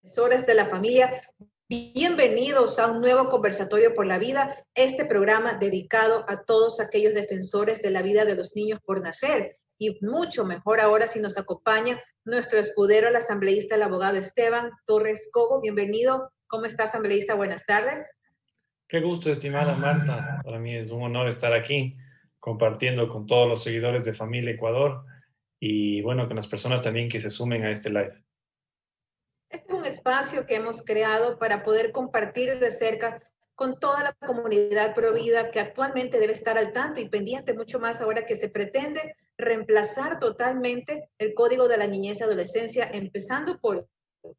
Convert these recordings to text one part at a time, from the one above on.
Defensores de la familia, bienvenidos a un nuevo conversatorio por la vida, este programa dedicado a todos aquellos defensores de la vida de los niños por nacer. Y mucho mejor ahora si nos acompaña nuestro escudero, el asambleísta, el abogado Esteban Torres Cobo. Bienvenido. ¿Cómo está, asambleísta? Buenas tardes. Qué gusto, estimada Marta. Para mí es un honor estar aquí compartiendo con todos los seguidores de Familia Ecuador y bueno, con las personas también que se sumen a este live. Este es un espacio que hemos creado para poder compartir de cerca con toda la comunidad provida que actualmente debe estar al tanto y pendiente, mucho más ahora que se pretende reemplazar totalmente el Código de la Niñez y Adolescencia, empezando por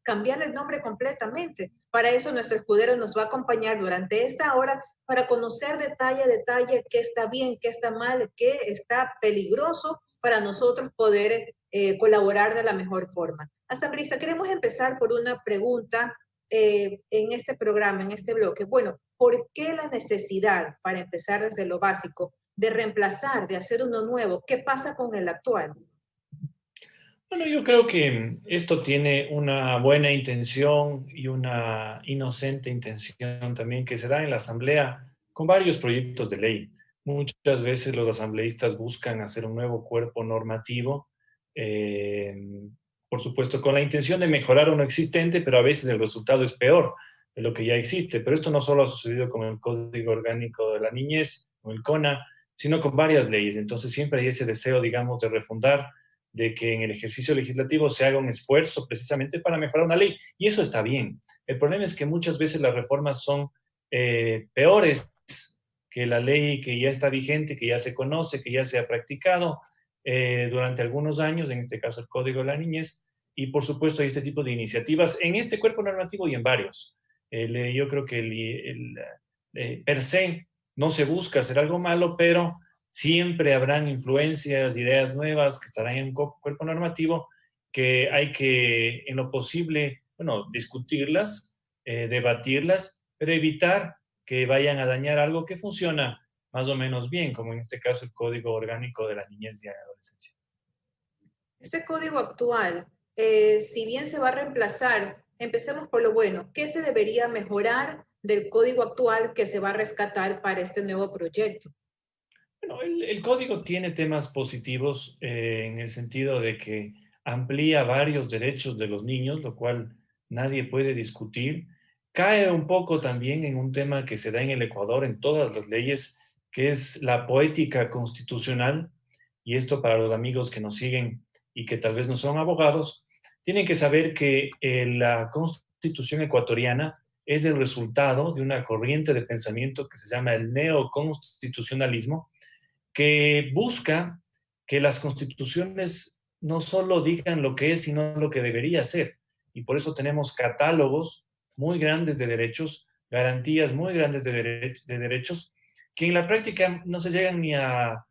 cambiar el nombre completamente. Para eso nuestro escudero nos va a acompañar durante esta hora para conocer detalle a detalle qué está bien, qué está mal, qué está peligroso para nosotros poder colaborar de la mejor forma. Asambleísta, queremos empezar por una pregunta en este programa, en este bloque. Bueno, ¿por qué la necesidad, para empezar desde lo básico, de reemplazar, de hacer uno nuevo? ¿Qué pasa con el actual? Bueno, yo creo que esto tiene una buena intención y una inocente intención también que se da en la Asamblea con varios proyectos de ley. Muchas veces los asambleístas buscan hacer un nuevo cuerpo normativo, eh, por supuesto con la intención de mejorar uno existente, pero a veces el resultado es peor de lo que ya existe. Pero esto no solo ha sucedido con el Código Orgánico de la Niñez o el CONA, sino con varias leyes. Entonces siempre hay ese deseo, digamos, de refundar, de que en el ejercicio legislativo se haga un esfuerzo precisamente para mejorar una ley. Y eso está bien. El problema es que muchas veces las reformas son peores que la ley que ya está vigente, que ya se conoce, que ya se ha practicado durante algunos años, en este caso el Código de la Niñez, y por supuesto hay este tipo de iniciativas en este cuerpo normativo y en varios. Yo creo que per se no se busca hacer algo malo, pero siempre habrán influencias, ideas nuevas que estarán en un cuerpo normativo que hay que, en lo posible, bueno, discutirlas, debatirlas, pero evitar que vayan a dañar algo que funciona más o menos bien, como en este caso el Código Orgánico de la Niñez y Adolescencia. Este código actual, si bien se va a reemplazar, empecemos por lo bueno. ¿Qué se debería mejorar del código actual que se va a rescatar para este nuevo proyecto? Bueno, el código tiene temas positivos en el sentido de que amplía varios derechos de los niños, lo cual nadie puede discutir. Cae un poco también en un tema que se da en el Ecuador, en todas las leyes, que es la poética constitucional. Y esto para los amigos que nos siguen y que tal vez no son abogados, tienen que saber que la constitución ecuatoriana es el resultado de una corriente de pensamiento que se llama el neoconstitucionalismo, que busca que las constituciones no solo digan lo que es, sino lo que debería ser. Y por eso tenemos catálogos muy grandes de derechos, garantías muy grandes de derechos, que en la práctica no se llegan ni a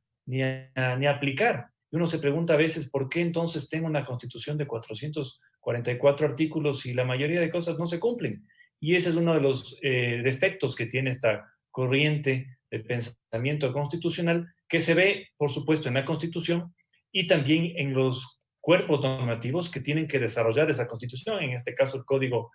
aplicar. Y uno se pregunta a veces por qué entonces tengo una constitución de 444 artículos y la mayoría de cosas no se cumplen. Y ese es uno de los defectos que tiene esta corriente de pensamiento constitucional, que se ve, por supuesto, en la Constitución y también en los cuerpos normativos que tienen que desarrollar esa Constitución, en este caso el Código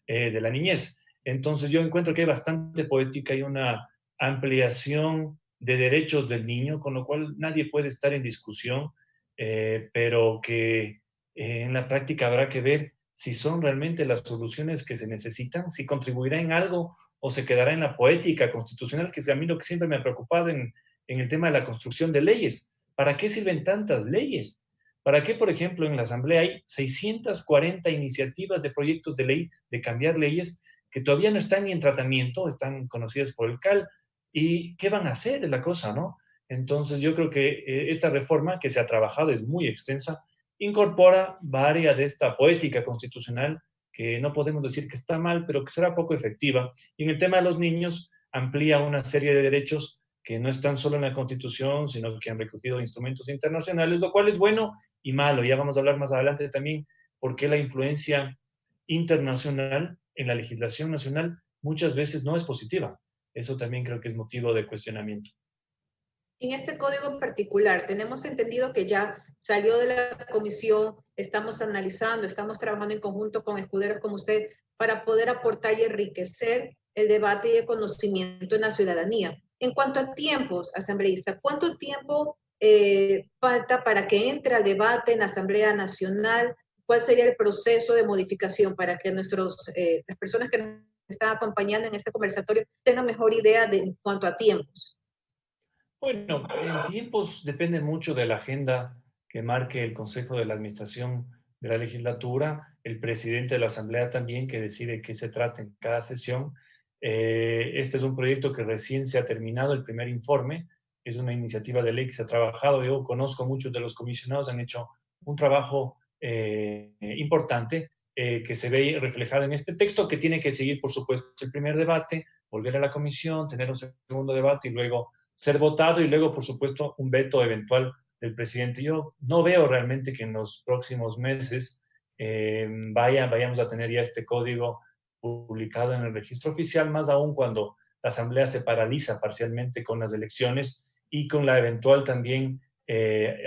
de la Niñez. Entonces yo encuentro que hay bastante poética y una ampliación de derechos del niño, con lo cual nadie puede estar en discusión, pero que en la práctica habrá que ver si son realmente las soluciones que se necesitan, si contribuirá en algo o se quedará en la poética constitucional, que es a mí lo que siempre me ha preocupado en el tema de la construcción de leyes. ¿Para qué sirven tantas leyes? ¿Para qué, por ejemplo, en la Asamblea hay 640 iniciativas de proyectos de ley de cambiar leyes que todavía no están ni en tratamiento, están conocidas por el CAL? ¿Y qué van a hacer? Es la cosa, ¿no? Entonces, yo creo que esta reforma que se ha trabajado es muy extensa, incorpora varias de esta poética constitucional que no podemos decir que está mal, pero que será poco efectiva. Y en el tema de los niños, amplía una serie de derechos que no están solo en la Constitución, sino que han recogido instrumentos internacionales, lo cual es bueno y malo. Ya vamos a hablar más adelante también por qué la influencia internacional en la legislación nacional muchas veces no es positiva. Eso también creo que es motivo de cuestionamiento. En este código en particular, tenemos entendido que ya salió de la comisión, estamos analizando, estamos trabajando en conjunto con escuderos como usted para poder aportar y enriquecer el debate y el conocimiento en la ciudadanía. En cuanto a tiempos, asambleísta, ¿cuánto tiempo falta para que entre al debate en la Asamblea Nacional? ¿Cuál sería el proceso de modificación para que las personas que nos están acompañando en este conversatorio tengan mejor idea de en cuanto a tiempos? Bueno, en tiempos depende mucho de la agenda que marque el Consejo de la Administración de la legislatura, el presidente de la Asamblea también, que decide qué se trata en cada sesión. Este es un proyecto que recién se ha terminado el primer informe, es una iniciativa de ley que se ha trabajado. Yo conozco muchos de los comisionados, han hecho un trabajo importante que se ve reflejado en este texto, que tiene que seguir, por supuesto, el primer debate, volver a la comisión, tener un segundo debate y luego ser votado y luego, por supuesto, un veto eventual del presidente. Yo no veo realmente que en los próximos meses vayamos a tener ya este código publicado en el registro oficial, más aún cuando la Asamblea se paraliza parcialmente con las elecciones y con la eventual también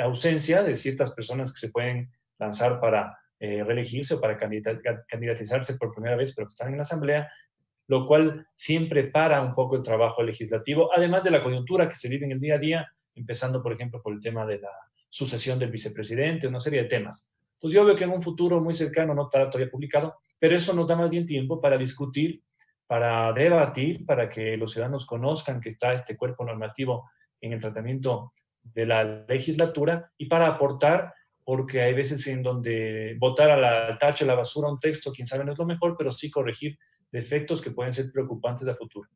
ausencia de ciertas personas que se pueden lanzar para reelegirse o para candidatizarse por primera vez, pero que están en la Asamblea, lo cual siempre para un poco el trabajo legislativo, además de la coyuntura que se vive en el día a día, empezando, por ejemplo, por el tema de la sucesión del vicepresidente, una serie de temas. Entonces yo veo que en un futuro muy cercano, no estará todavía publicado, pero eso nos da más bien tiempo para discutir, para debatir, para que los ciudadanos conozcan que está este cuerpo normativo en el tratamiento de la legislatura y para aportar, porque hay veces en donde votar al tacho, a la basura un texto, quién sabe, no es lo mejor, pero sí corregir defectos que pueden ser preocupantes a futuro.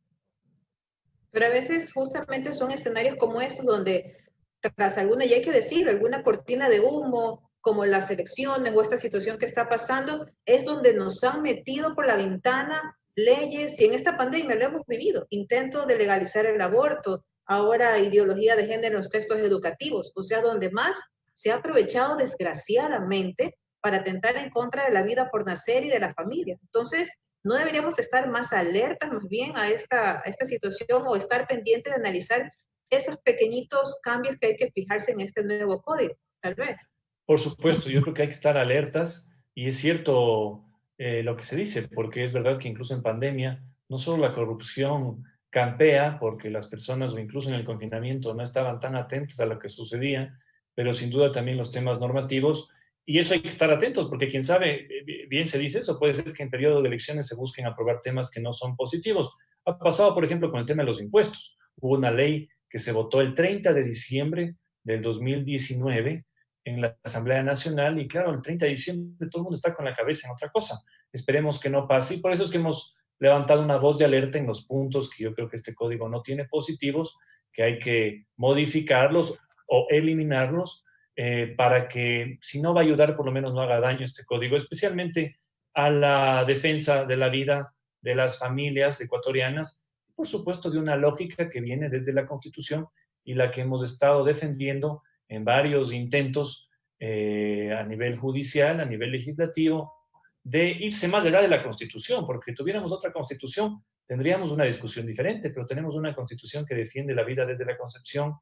Pero a veces justamente son escenarios como estos donde tras alguna, y hay que decir, alguna cortina de humo, como las elecciones o esta situación que está pasando, es donde nos han metido por la ventana leyes, y en esta pandemia lo hemos vivido, intento de legalizar el aborto, ahora ideología de género en los textos educativos, o sea, donde más se ha aprovechado desgraciadamente para atentar en contra de la vida por nacer y de la familia. Entonces, no deberíamos estar más alertas más bien a esta situación o estar pendientes de analizar esos pequeñitos cambios que hay que fijarse en este nuevo código, tal vez. Por supuesto, yo creo que hay que estar alertas y es cierto lo que se dice, porque es verdad que incluso en pandemia, no solo la corrupción campea, porque las personas o incluso en el confinamiento no estaban tan atentas a lo que sucedía, pero sin duda también los temas normativos, y eso hay que estar atentos, porque quién sabe, bien se dice eso, puede ser que en periodo de elecciones se busquen aprobar temas que no son positivos. Ha pasado, por ejemplo, con el tema de los impuestos. Hubo una ley que se votó el 30 de diciembre del 2019 en la Asamblea Nacional y claro, el 30 de diciembre todo el mundo está con la cabeza en otra cosa. Esperemos que no pase y por eso es que hemos levantado una voz de alerta en los puntos que yo creo que este código no tiene positivos, que hay que modificarlos o eliminarlos para que si no va a ayudar por lo menos no haga daño este código, especialmente a la defensa de la vida de las familias ecuatorianas, por supuesto de una lógica que viene desde la Constitución y la que hemos estado defendiendo en varios intentos a nivel judicial, a nivel legislativo, de irse más allá de la Constitución, porque si tuviéramos otra Constitución, tendríamos una discusión diferente, pero tenemos una Constitución que defiende la vida desde la concepción,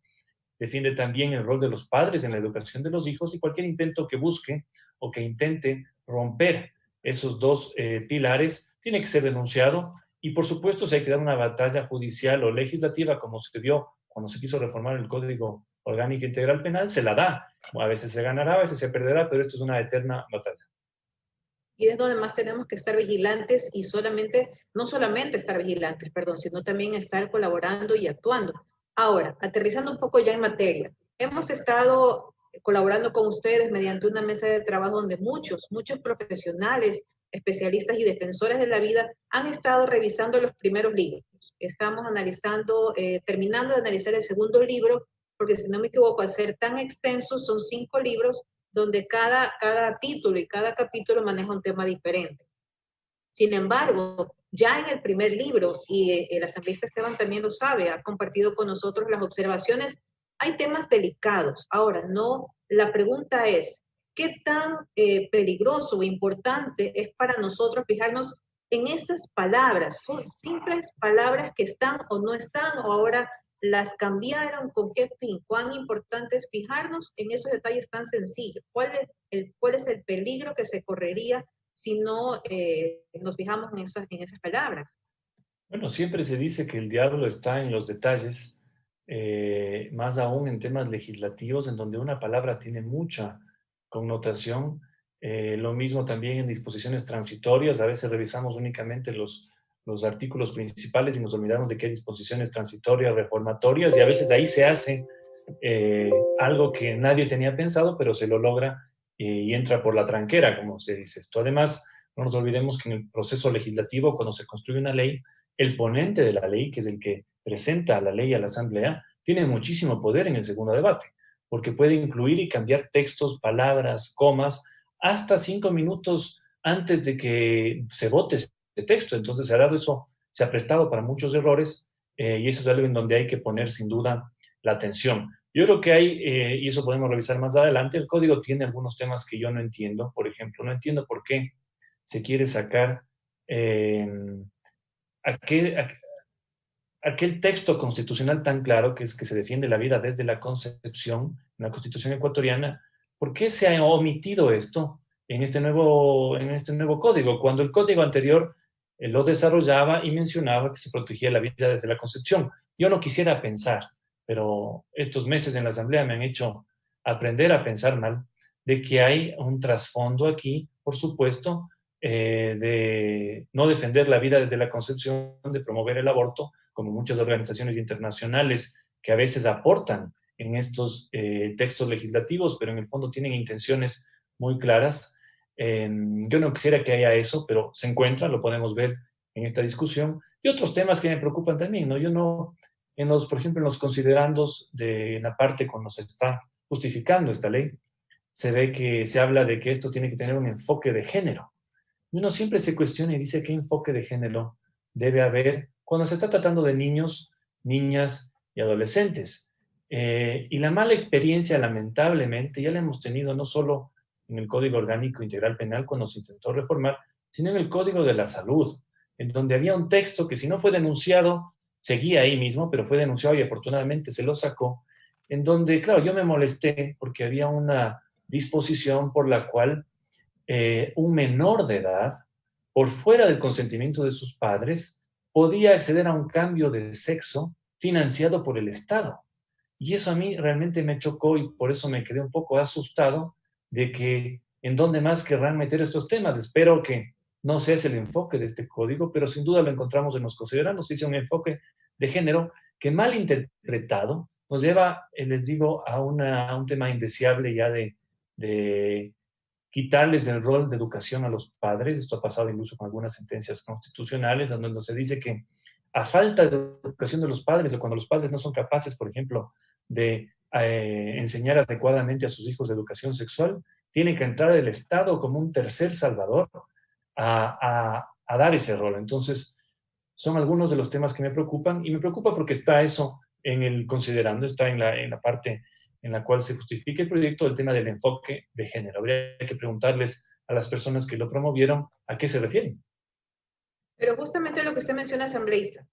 defiende también el rol de los padres en la educación de los hijos y cualquier intento que busque o que intente romper esos dos pilares tiene que ser denunciado y por supuesto si hay que dar una batalla judicial o legislativa como se dio cuando se quiso reformar el Código Orgánico Integral Penal, se la da. A veces se ganará, a veces se perderá, pero esto es una eterna batalla. Y es donde más tenemos que estar vigilantes y no solamente estar vigilantes, perdón, sino también estar colaborando y actuando. Ahora, aterrizando un poco ya en materia, hemos estado colaborando con ustedes mediante una mesa de trabajo donde muchos profesionales, especialistas y defensores de la vida han estado revisando los primeros libros. Estamos analizando, terminando de analizar el segundo libro, porque si no me equivoco, al ser tan extenso, son 5 libros donde cada título y cada capítulo maneja un tema diferente. Sin embargo, ya en el primer libro, y el asambleísta Esteban también lo sabe, ha compartido con nosotros las observaciones, hay temas delicados. Ahora, no, la pregunta es, ¿qué tan peligroso o importante es para nosotros fijarnos en esas palabras? Son simples palabras que están o no están, o ahora las cambiaron, con qué fin, cuán importante es fijarnos en esos detalles tan sencillos. Cuál es el peligro que se correría si no nos fijamos en esas palabras? Bueno, siempre se dice que el diablo está en los detalles, más aún en temas legislativos, en donde una palabra tiene mucha connotación. Lo mismo también en disposiciones transitorias. A veces revisamos únicamente los artículos principales y nos olvidamos de que hay disposiciones transitorias, reformatorias, y a veces ahí se hace algo que nadie tenía pensado, pero se lo logra y entra por la tranquera, como se dice esto. Además, no nos olvidemos que en el proceso legislativo, cuando se construye una ley, el ponente de la ley, que es el que presenta la ley a la Asamblea, tiene muchísimo poder en el segundo debate, porque puede incluir y cambiar textos, palabras, comas, hasta 5 minutos antes de que se vote ese texto. Entonces, se ha dado eso, se ha prestado para muchos errores y eso es algo en donde hay que poner sin duda la atención. Yo creo que hay, y eso podemos revisar más adelante, el código tiene algunos temas que yo no entiendo. Por ejemplo, no entiendo por qué se quiere sacar eh, aquel, aquel texto constitucional tan claro, que es que se defiende la vida desde la concepción, en la Constitución ecuatoriana. ¿Por qué se ha omitido esto en este nuevo código, cuando el código anterior lo desarrollaba y mencionaba que se protegía la vida desde la concepción? Yo no quisiera pensar, pero estos meses en la Asamblea me han hecho aprender a pensar mal, de que hay un trasfondo aquí, por supuesto, de no defender la vida desde la concepción, de promover el aborto, como muchas organizaciones internacionales que a veces aportan en estos textos legislativos, pero en el fondo tienen intenciones muy claras. Yo no quisiera que haya eso, pero se encuentra, lo podemos ver en esta discusión. Y otros temas que me preocupan también, ¿no? Yo no, por ejemplo, en los considerandos de la parte cuando se está justificando esta ley, se ve que se habla de que esto tiene que tener un enfoque de género. Y uno siempre se cuestiona y dice qué enfoque de género debe haber cuando se está tratando de niños, niñas y adolescentes. Y la mala experiencia, lamentablemente, ya la hemos tenido no solo en el Código Orgánico Integral Penal cuando se intentó reformar, sino en el Código de la Salud, en donde había un texto que si no fue denunciado, seguía ahí mismo, pero fue denunciado y afortunadamente se lo sacó, en donde, claro, yo me molesté porque había una disposición por la cual un menor de edad, por fuera del consentimiento de sus padres, podía acceder a un cambio de sexo financiado por el Estado. Y eso a mí realmente me chocó y por eso me quedé un poco asustado de que en dónde más querrán meter estos temas. Espero que no sea ese el enfoque de este código, pero sin duda lo encontramos en los considerandos. Dice un enfoque de género que mal interpretado nos lleva, les digo, a un tema indeseable ya de quitarles el rol de educación a los padres. Esto ha pasado incluso con algunas sentencias constitucionales, donde se dice que a falta de educación de los padres, o cuando los padres no son capaces, por ejemplo, de enseñar adecuadamente a sus hijos de educación sexual, tiene que entrar el Estado como un tercer salvador a dar ese rol. Entonces, son algunos de los temas que me preocupan, y me preocupa porque está eso en el considerando, está en la parte en la cual se justifica el proyecto del tema del enfoque de género. Habría que preguntarles a las personas que lo promovieron a qué se refieren. Pero justamente lo que usted menciona, asambleísta,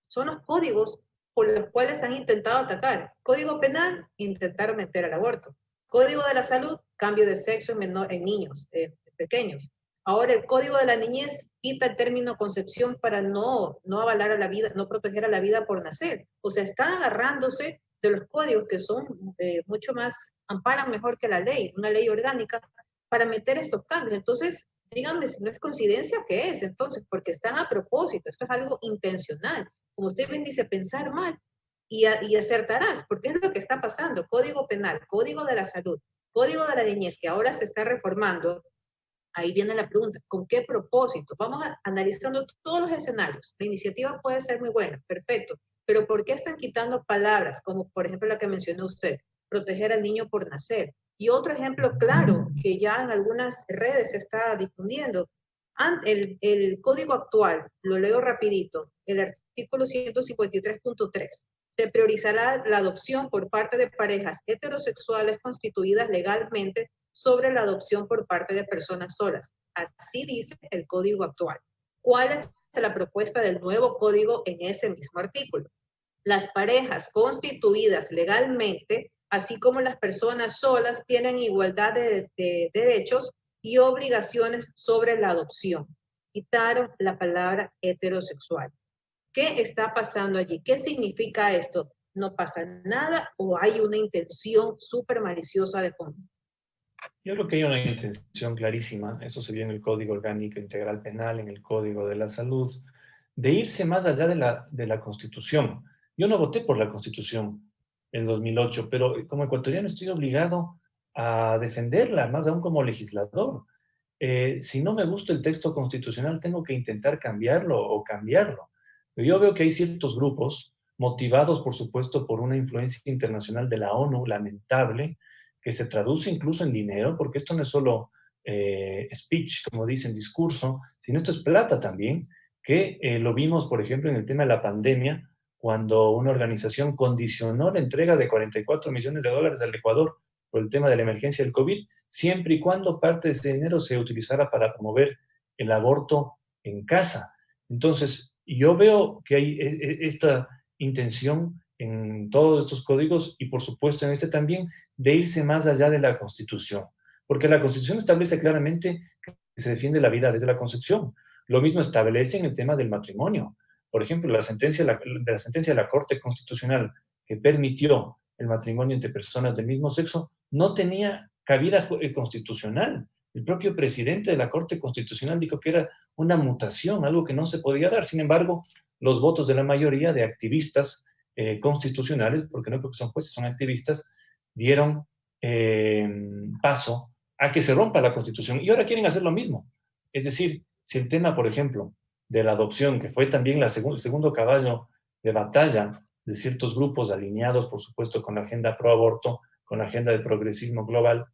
son los códigos por los cuales han intentado atacar. Código penal, intentar meter al aborto. Código de la salud, cambio de sexo en niños pequeños. Ahora el código de la niñez quita el término concepción para no avalar a la vida, no proteger a la vida por nacer. O sea, están agarrándose de los códigos que son mucho más, amparan mejor que la ley, una ley orgánica, para meter estos cambios. Entonces, díganme si no es coincidencia, ¿qué es? Entonces, porque están a propósito, esto es algo intencional. Como usted bien dice, pensar mal y acertarás, porque es lo que está pasando. Código penal, código de la salud, código de la niñez, que ahora se está reformando. Ahí viene la pregunta, ¿con qué propósito? Vamos analizando todos los escenarios. La iniciativa puede ser muy buena, perfecto, pero ¿por qué están quitando palabras como, por ejemplo, la que mencionó usted, proteger al niño por nacer? Y otro ejemplo claro, que ya en algunas redes se está difundiendo, el código actual, lo leo rapidito, el artículo 153.3, se priorizará la adopción por parte de parejas heterosexuales constituidas legalmente sobre la adopción por parte de personas solas. Así dice el código actual. ¿Cuál es la propuesta del nuevo código en ese mismo artículo? Las parejas constituidas legalmente, así como las personas solas, tienen igualdad de derechos y obligaciones sobre la adopción. Quitaron la palabra heterosexual. ¿Qué está pasando allí? ¿Qué significa esto? ¿No pasa nada o hay una intención súper maliciosa de fondo? Yo creo que hay una intención clarísima, eso se vio en el Código Orgánico Integral Penal, en el Código de la Salud, de irse más allá de la Constitución. Yo no voté por la Constitución en 2008, pero como ecuatoriano estoy obligado a defenderla, más aún como legislador. Si no me gusta el texto constitucional, tengo que intentar cambiarlo o cambiarlo. Pero yo veo que hay ciertos grupos, motivados, por supuesto, por una influencia internacional de la ONU, lamentable, que se traduce incluso en dinero, porque esto no es solo speech, como dicen, discurso, sino esto es plata también, que lo vimos, por ejemplo, en el tema de la pandemia, cuando una organización condicionó la entrega de 44 millones de dólares al Ecuador por el tema de la emergencia del COVID, siempre y cuando parte de ese dinero se utilizara para promover el aborto en casa. Entonces, yo veo que hay esta intención en todos estos códigos y por supuesto en este también de irse más allá de la Constitución, porque la Constitución establece claramente que se defiende la vida desde la concepción. Lo mismo establece en el tema del matrimonio. Por ejemplo, la sentencia de la Corte Constitucional que permitió el matrimonio entre personas del mismo sexo no tenía cabida constitucional. El propio presidente de la Corte Constitucional dijo que era una mutación, algo que no se podía dar. Sin embargo, los votos de la mayoría de activistas constitucionales, porque no creo que son jueces, son activistas, dieron paso a que se rompa la Constitución. Y ahora quieren hacer lo mismo. Es decir, si el tema, por ejemplo, de la adopción, que fue también el segundo caballo de batalla de ciertos grupos alineados, por supuesto, con la agenda pro aborto, con la agenda del progresismo global,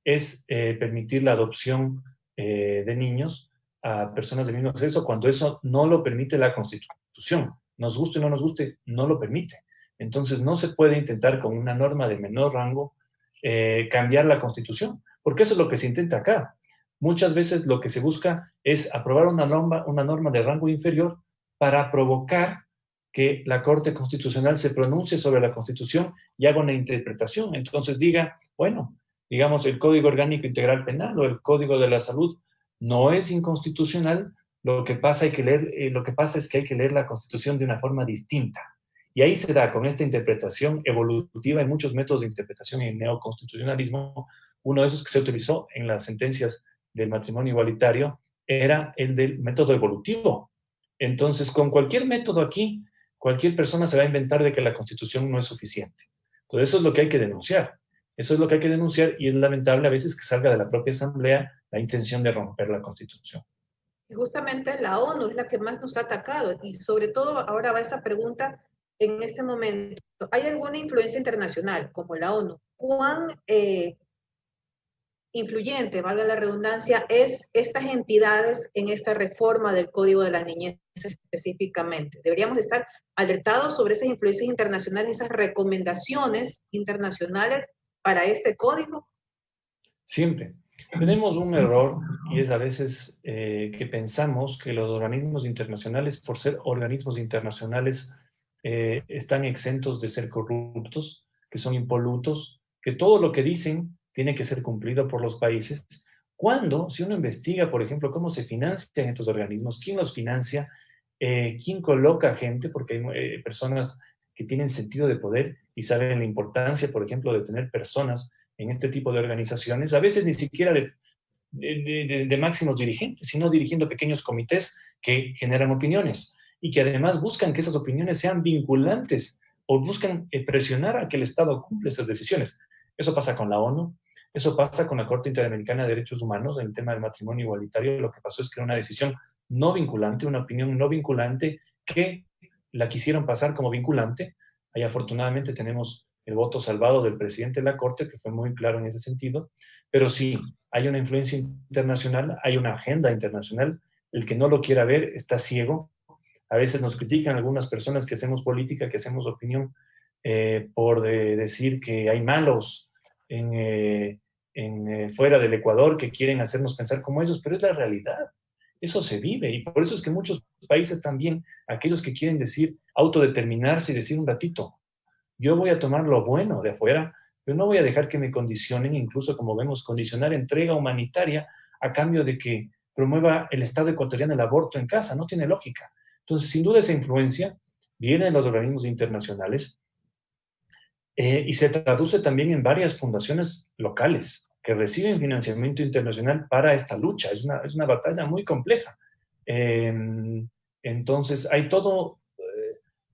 es permitir la adopción de niños a personas del mismo sexo cuando eso no lo permite la Constitución. Nos guste o no nos guste, no lo permite. Entonces no se puede intentar con una norma de menor rango cambiar la Constitución, porque eso es lo que se intenta acá. Muchas veces lo que se busca es aprobar una norma de rango inferior para provocar que la Corte Constitucional se pronuncie sobre la Constitución y haga una interpretación. Entonces diga, bueno, digamos, el Código Orgánico Integral Penal o el Código de la Salud no es inconstitucional, lo que pasa es que hay que leer la Constitución de una forma distinta. Y ahí se da con esta interpretación evolutiva, hay muchos métodos de interpretación en el neoconstitucionalismo. Uno de esos que se utilizó en las sentencias del matrimonio igualitario era el del método evolutivo. Entonces, con cualquier método aquí, cualquier persona se va a inventar de que la Constitución no es suficiente. Entonces, eso es lo que hay que denunciar. Eso es lo que hay que denunciar y es lamentable a veces que salga de la propia Asamblea la intención de romper la Constitución. Y justamente la ONU es la que más nos ha atacado y sobre todo ahora va esa pregunta en este momento. ¿Hay alguna influencia internacional como la ONU? ¿Cuán influyente, valga la redundancia, es estas entidades en esta reforma del Código de la Niñez específicamente? Deberíamos estar alertados sobre esas influencias internacionales, esas recomendaciones internacionales para este código. Siempre. Tenemos un error y es a veces que pensamos que los organismos internacionales, por ser organismos internacionales, están exentos de ser corruptos, que son impolutos, que todo lo que dicen tiene que ser cumplido por los países. Cuando, si uno investiga, por ejemplo, cómo se financian estos organismos, quién los financia, quién coloca gente, porque hay personas que tienen sentido de poder y saben la importancia, por ejemplo, de tener personas en este tipo de organizaciones, a veces ni siquiera de máximos dirigentes, sino dirigiendo pequeños comités que generan opiniones y que además buscan que esas opiniones sean vinculantes o buscan presionar a que el Estado cumpla esas decisiones. Eso pasa con la ONU, eso pasa con la Corte Interamericana de Derechos Humanos en el tema del matrimonio igualitario. Lo que pasó es que era una decisión no vinculante, una opinión no vinculante que la quisieron pasar como vinculante. Ahí afortunadamente tenemos el voto salvado del presidente de la Corte, que fue muy claro en ese sentido, pero sí, hay una influencia internacional, hay una agenda internacional, el que no lo quiera ver está ciego. A veces nos critican algunas personas que hacemos política, que hacemos opinión, por decir que hay malos fuera del Ecuador que quieren hacernos pensar como ellos, pero es la realidad. Eso se vive y por eso es que muchos países también, aquellos que quieren decir, autodeterminarse y decir un ratito, yo voy a tomar lo bueno de afuera, pero no voy a dejar que me condicionen, incluso como vemos, condicionar entrega humanitaria a cambio de que promueva el Estado ecuatoriano el aborto en casa. No tiene lógica. Entonces, sin duda esa influencia viene de los organismos internacionales y se traduce también en varias fundaciones locales que reciben financiamiento internacional para esta lucha. Es una batalla muy compleja. Eh, entonces, hay todo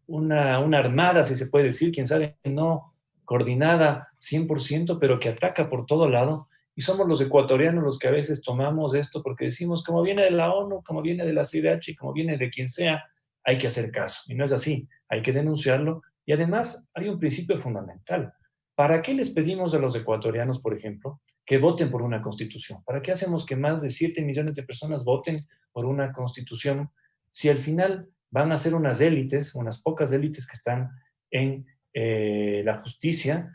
una armada, si se puede decir, quién sabe, no coordinada 100%, pero que ataca por todo lado. Y somos los ecuatorianos los que a veces tomamos esto porque decimos, como viene de la ONU, como viene de la CIDH, como viene de quien sea, hay que hacer caso. Y no es así, hay que denunciarlo. Y además hay un principio fundamental. ¿Para qué les pedimos a los ecuatorianos, por ejemplo, que voten por una constitución? ¿Para qué hacemos que más de 7 millones de personas voten por una constitución si al final van a ser unas élites, unas pocas élites que están en la justicia,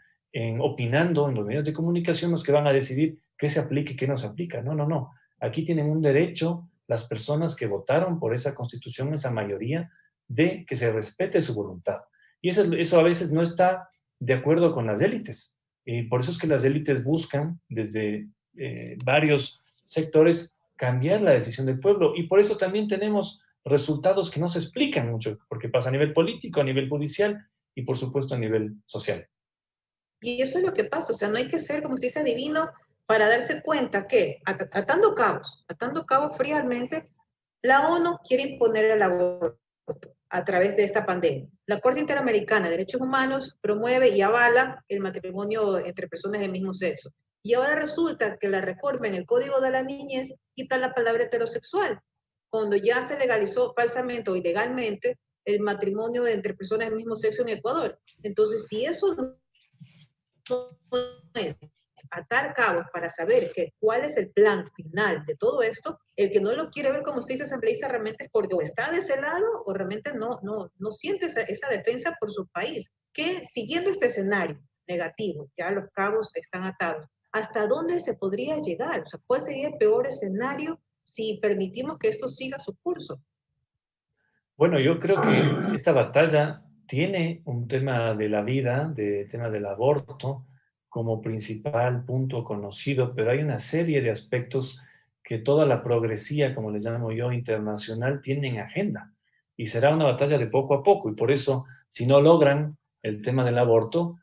opinando en los medios de comunicación, los que van a decidir qué se aplica y qué no se aplica? No, no, no. Aquí tienen un derecho las personas que votaron por esa constitución, esa mayoría, de que se respete su voluntad. Y eso a veces no está de acuerdo con las élites. Y por eso es que las élites buscan desde varios sectores cambiar la decisión del pueblo. Y por eso también tenemos resultados que no se explican mucho, porque pasa a nivel político, a nivel judicial y por supuesto a nivel social. Y eso es lo que pasa, o sea, no hay que ser, como se dice, adivino para darse cuenta que atando cabos fríamente, la ONU quiere imponer el aborto a través de esta pandemia. La Corte Interamericana de Derechos Humanos promueve y avala el matrimonio entre personas del mismo sexo. Y ahora resulta que la reforma en el Código de la Niñez quita la palabra heterosexual, cuando ya se legalizó falsamente o ilegalmente el matrimonio entre personas del mismo sexo en Ecuador. Entonces, si eso no es atar cabos para saber cuál es el plan final de todo esto, el que no lo quiere ver como se dice asambleísta realmente es porque o está de ese lado o realmente no siente esa defensa por su país. Que siguiendo este escenario negativo, ya los cabos están atados, ¿hasta dónde se podría llegar? O sea, ¿cuál sería el peor escenario si permitimos que esto siga su curso? Bueno, yo creo que esta batalla tiene un tema de la vida, de tema del aborto, como principal punto conocido, pero hay una serie de aspectos que toda la progresía, como les llamo yo, internacional, tiene en agenda. Y será una batalla de poco a poco. Y por eso, si no logran el tema del aborto,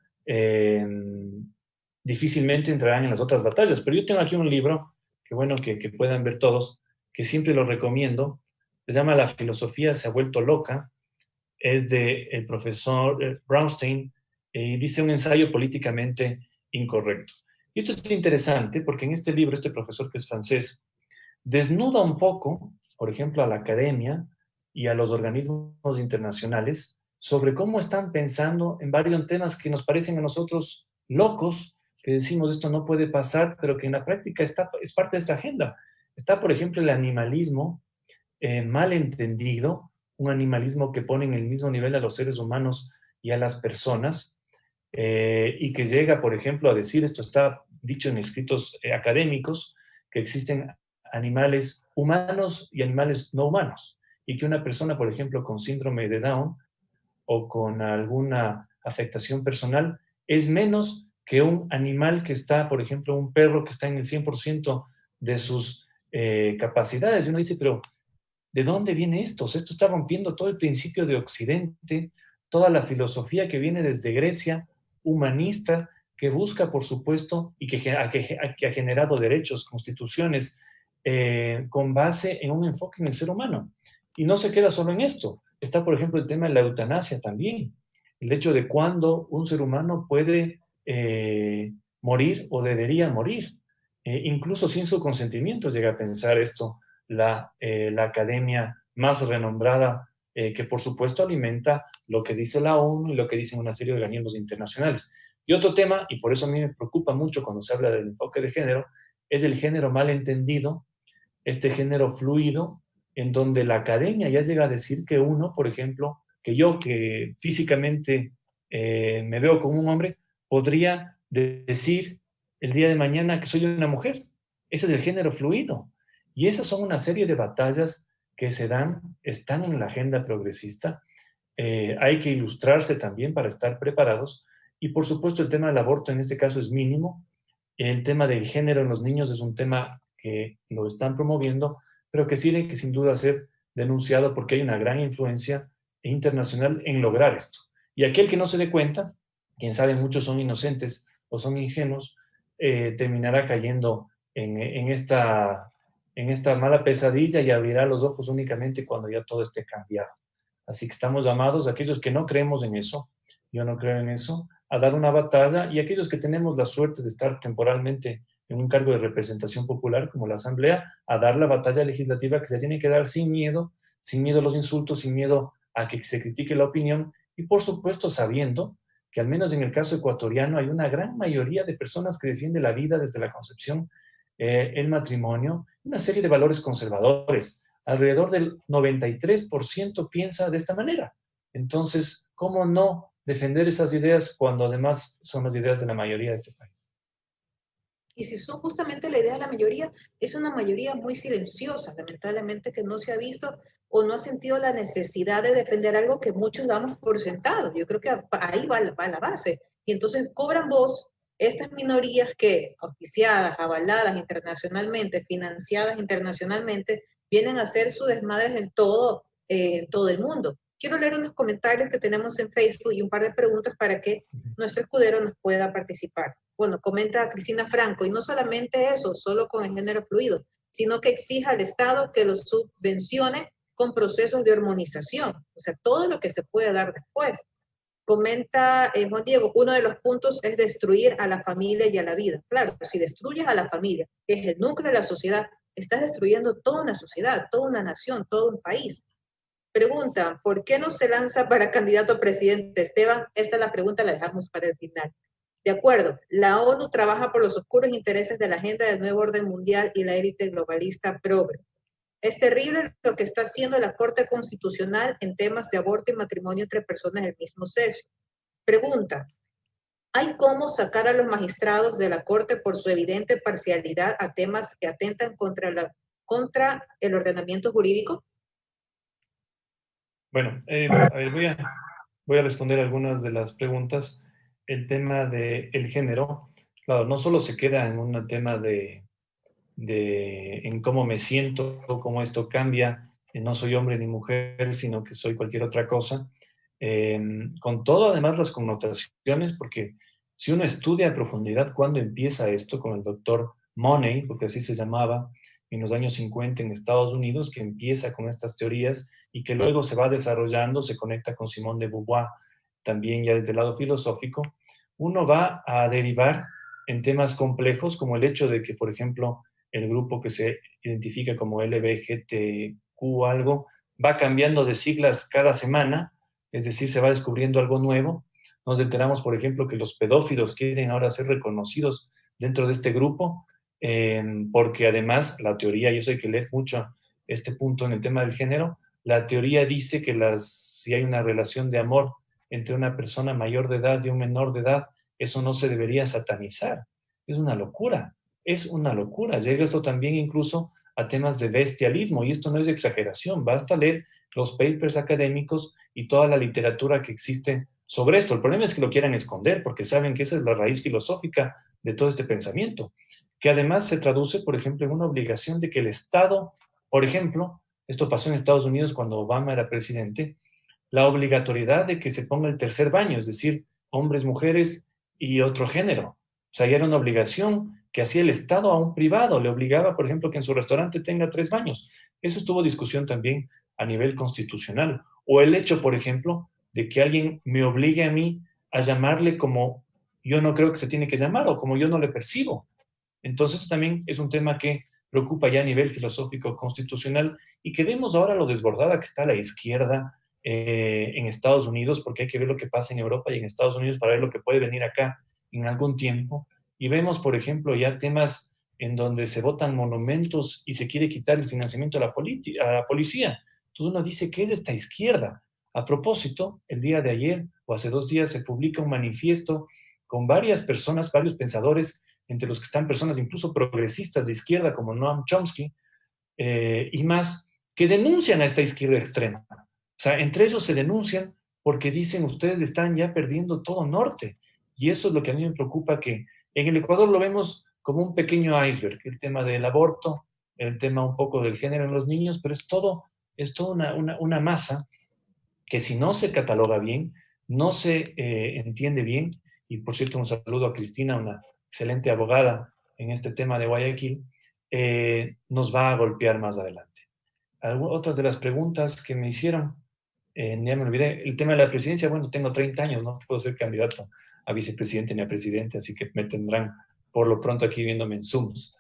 difícilmente entrarán en las otras batallas. Pero yo tengo aquí un libro, que bueno que puedan ver todos, que siempre lo recomiendo. Se llama La filosofía se ha vuelto loca. Es de el profesor Brownstein y dice un ensayo políticamente incorrecto. Y esto es interesante porque en este libro, este profesor que es francés, desnuda un poco, por ejemplo, a la academia y a los organismos internacionales sobre cómo están pensando en varios temas que nos parecen a nosotros locos, que decimos esto no puede pasar, pero que en la práctica es parte de esta agenda. Está, por ejemplo, el animalismo mal entendido, un animalismo que pone en el mismo nivel a los seres humanos y a las personas, y que llega, por ejemplo, a decir, esto está dicho en escritos académicos, que existen animales humanos y animales no humanos, y que una persona, por ejemplo, con síndrome de Down o con alguna afectación personal es menos que un animal que está, por ejemplo, un perro que está en el 100% de sus capacidades. Y uno dice, pero ¿de dónde viene esto? O sea, esto está rompiendo todo el principio de Occidente, toda la filosofía que viene desde Grecia, humanista, que busca, por supuesto, y que ha generado derechos, constituciones, con base en un enfoque en el ser humano. Y no se queda solo en esto. Está, por ejemplo, el tema de la eutanasia también. El hecho de cuándo un ser humano puede morir o debería morir, incluso sin su consentimiento, llega a pensar esto la academia más renombrada, que por supuesto alimenta lo que dice la ONU y lo que dicen una serie de organismos internacionales. Y otro tema, y por eso a mí me preocupa mucho cuando se habla del enfoque de género, es el género mal entendido, este género fluido, en donde la academia ya llega a decir que uno, por ejemplo, que yo que físicamente me veo como un hombre, podría decir el día de mañana que soy una mujer. Ese es el género fluido. Y esas son una serie de batallas que se dan, están en la agenda progresista. Hay que ilustrarse también para estar preparados. Y por supuesto el tema del aborto en este caso es mínimo. El tema del género en los niños es un tema que lo están promoviendo, pero que tiene que sin duda ser denunciado porque hay una gran influencia internacional en lograr esto. Y aquel que no se dé cuenta, quién sabe, muchos son inocentes o son ingenuos, terminará cayendo en esta mala pesadilla y abrirá los ojos únicamente cuando ya todo esté cambiado. Así que estamos llamados, aquellos que no creemos en eso, yo no creo en eso, a dar una batalla, y aquellos que tenemos la suerte de estar temporalmente en un cargo de representación popular como la Asamblea, a dar la batalla legislativa que se tiene que dar sin miedo a los insultos, sin miedo a que se critique la opinión, y por supuesto sabiendo que al menos en el caso ecuatoriano hay una gran mayoría de personas que defienden la vida desde la concepción, el matrimonio, una serie de valores conservadores. Alrededor del 93% piensa de esta manera. Entonces, ¿cómo no defender esas ideas cuando además son las ideas de la mayoría de este país? Y si son justamente la idea de la mayoría, es una mayoría muy silenciosa, lamentablemente, que no se ha visto o no ha sentido la necesidad de defender algo que muchos damos por sentado. Yo creo que ahí va la base. Y entonces cobran voz estas minorías que, auspiciadas, avaladas internacionalmente, financiadas internacionalmente, vienen a hacer su desmadre en todo el mundo. Quiero leer unos comentarios que tenemos en Facebook y un par de preguntas para que nuestro escudero nos pueda participar. Bueno, comenta Cristina Franco, y no solamente eso, solo con el género fluido, sino que exija al Estado que los subvencione con procesos de hormonización, o sea, todo lo que se puede dar después. Comenta Juan Diego, uno de los puntos es destruir a la familia y a la vida. Claro, si destruyes a la familia, que es el núcleo de la sociedad, estás destruyendo toda una sociedad, toda una nación, todo un país. Pregunta, ¿por qué no se lanza para candidato a presidente, Esteban? Esta es la pregunta, la dejamos para el final. De acuerdo, la ONU trabaja por los oscuros intereses de la agenda del nuevo orden mundial y la élite globalista progre. Es terrible lo que está haciendo la Corte Constitucional en temas de aborto y matrimonio entre personas del mismo sexo. Pregunta, ¿hay cómo sacar a los magistrados de la Corte por su evidente parcialidad a temas que atentan contra el ordenamiento jurídico? Bueno, a ver, voy a responder algunas de las preguntas. El tema del género, claro, no solo se queda en un tema en cómo me siento, cómo esto cambia, no soy hombre ni mujer, sino que soy cualquier otra cosa, con todo además las connotaciones, porque si uno estudia a profundidad cuándo empieza esto con el doctor Money, porque así se llamaba, en los años 50 en Estados Unidos, que empieza con estas teorías y que luego se va desarrollando, se conecta con Simone de Beauvoir, también ya desde el lado filosófico, uno va a derivar en temas complejos como el hecho de que, por ejemplo, el grupo que se identifica como LBGTQ algo, va cambiando de siglas cada semana, es decir, se va descubriendo algo nuevo. Nos enteramos, por ejemplo, que los pedófilos quieren ahora ser reconocidos dentro de este grupo, porque además la teoría, y eso hay que leer mucho este punto en el tema del género, la teoría dice que si hay una relación de amor entre una persona mayor de edad y un menor de edad, eso no se debería satanizar. Es una locura, es una locura. Llega esto también incluso a temas de bestialismo, y esto no es exageración, basta leer los papers académicos y toda la literatura que existe sobre esto. El problema es que lo quieran esconder, porque saben que esa es la raíz filosófica de todo este pensamiento, que además se traduce, por ejemplo, en una obligación de que el Estado, por ejemplo, esto pasó en Estados Unidos cuando Obama era presidente, la obligatoriedad de que se ponga el tercer baño, es decir, hombres, mujeres y otro género. O sea, ya era una obligación que hacía el Estado a un privado, le obligaba, por ejemplo, que en su restaurante tenga 3 baños. Eso estuvo discusión también a nivel constitucional. O el hecho, por ejemplo, de que alguien me obligue a mí a llamarle como yo no creo que se tiene que llamar o como yo no le percibo. Entonces, también es un tema que preocupa ya a nivel filosófico constitucional, y que vemos ahora lo desbordada que está la izquierda en Estados Unidos, porque hay que ver lo que pasa en Europa y en Estados Unidos para ver lo que puede venir acá en algún tiempo. Y vemos, por ejemplo, ya temas en donde se votan monumentos y se quiere quitar el financiamiento a la policía. Entonces uno dice, ¿qué es esta izquierda? A propósito, el día de ayer o hace 2 días se publica un manifiesto con varias personas, varios pensadores, entre los que están personas incluso progresistas de izquierda como Noam Chomsky, y más, que denuncian a esta izquierda extrema. O sea, entre ellos se denuncian porque dicen, ustedes están ya perdiendo todo norte. Y eso es lo que a mí me preocupa, que en el Ecuador lo vemos como un pequeño iceberg, el tema del aborto, el tema un poco del género en los niños, pero es todo una masa que si no se cataloga bien, no se entiende bien, y por cierto un saludo a Cristina, una excelente abogada en este tema de Guayaquil, nos va a golpear más adelante. Otras de las preguntas que me hicieron, ya me olvidé, el tema de la presidencia, bueno, tengo 30 años, no puedo ser candidato a vicepresidente ni a presidente, así que me tendrán por lo pronto aquí viéndome en Zooms.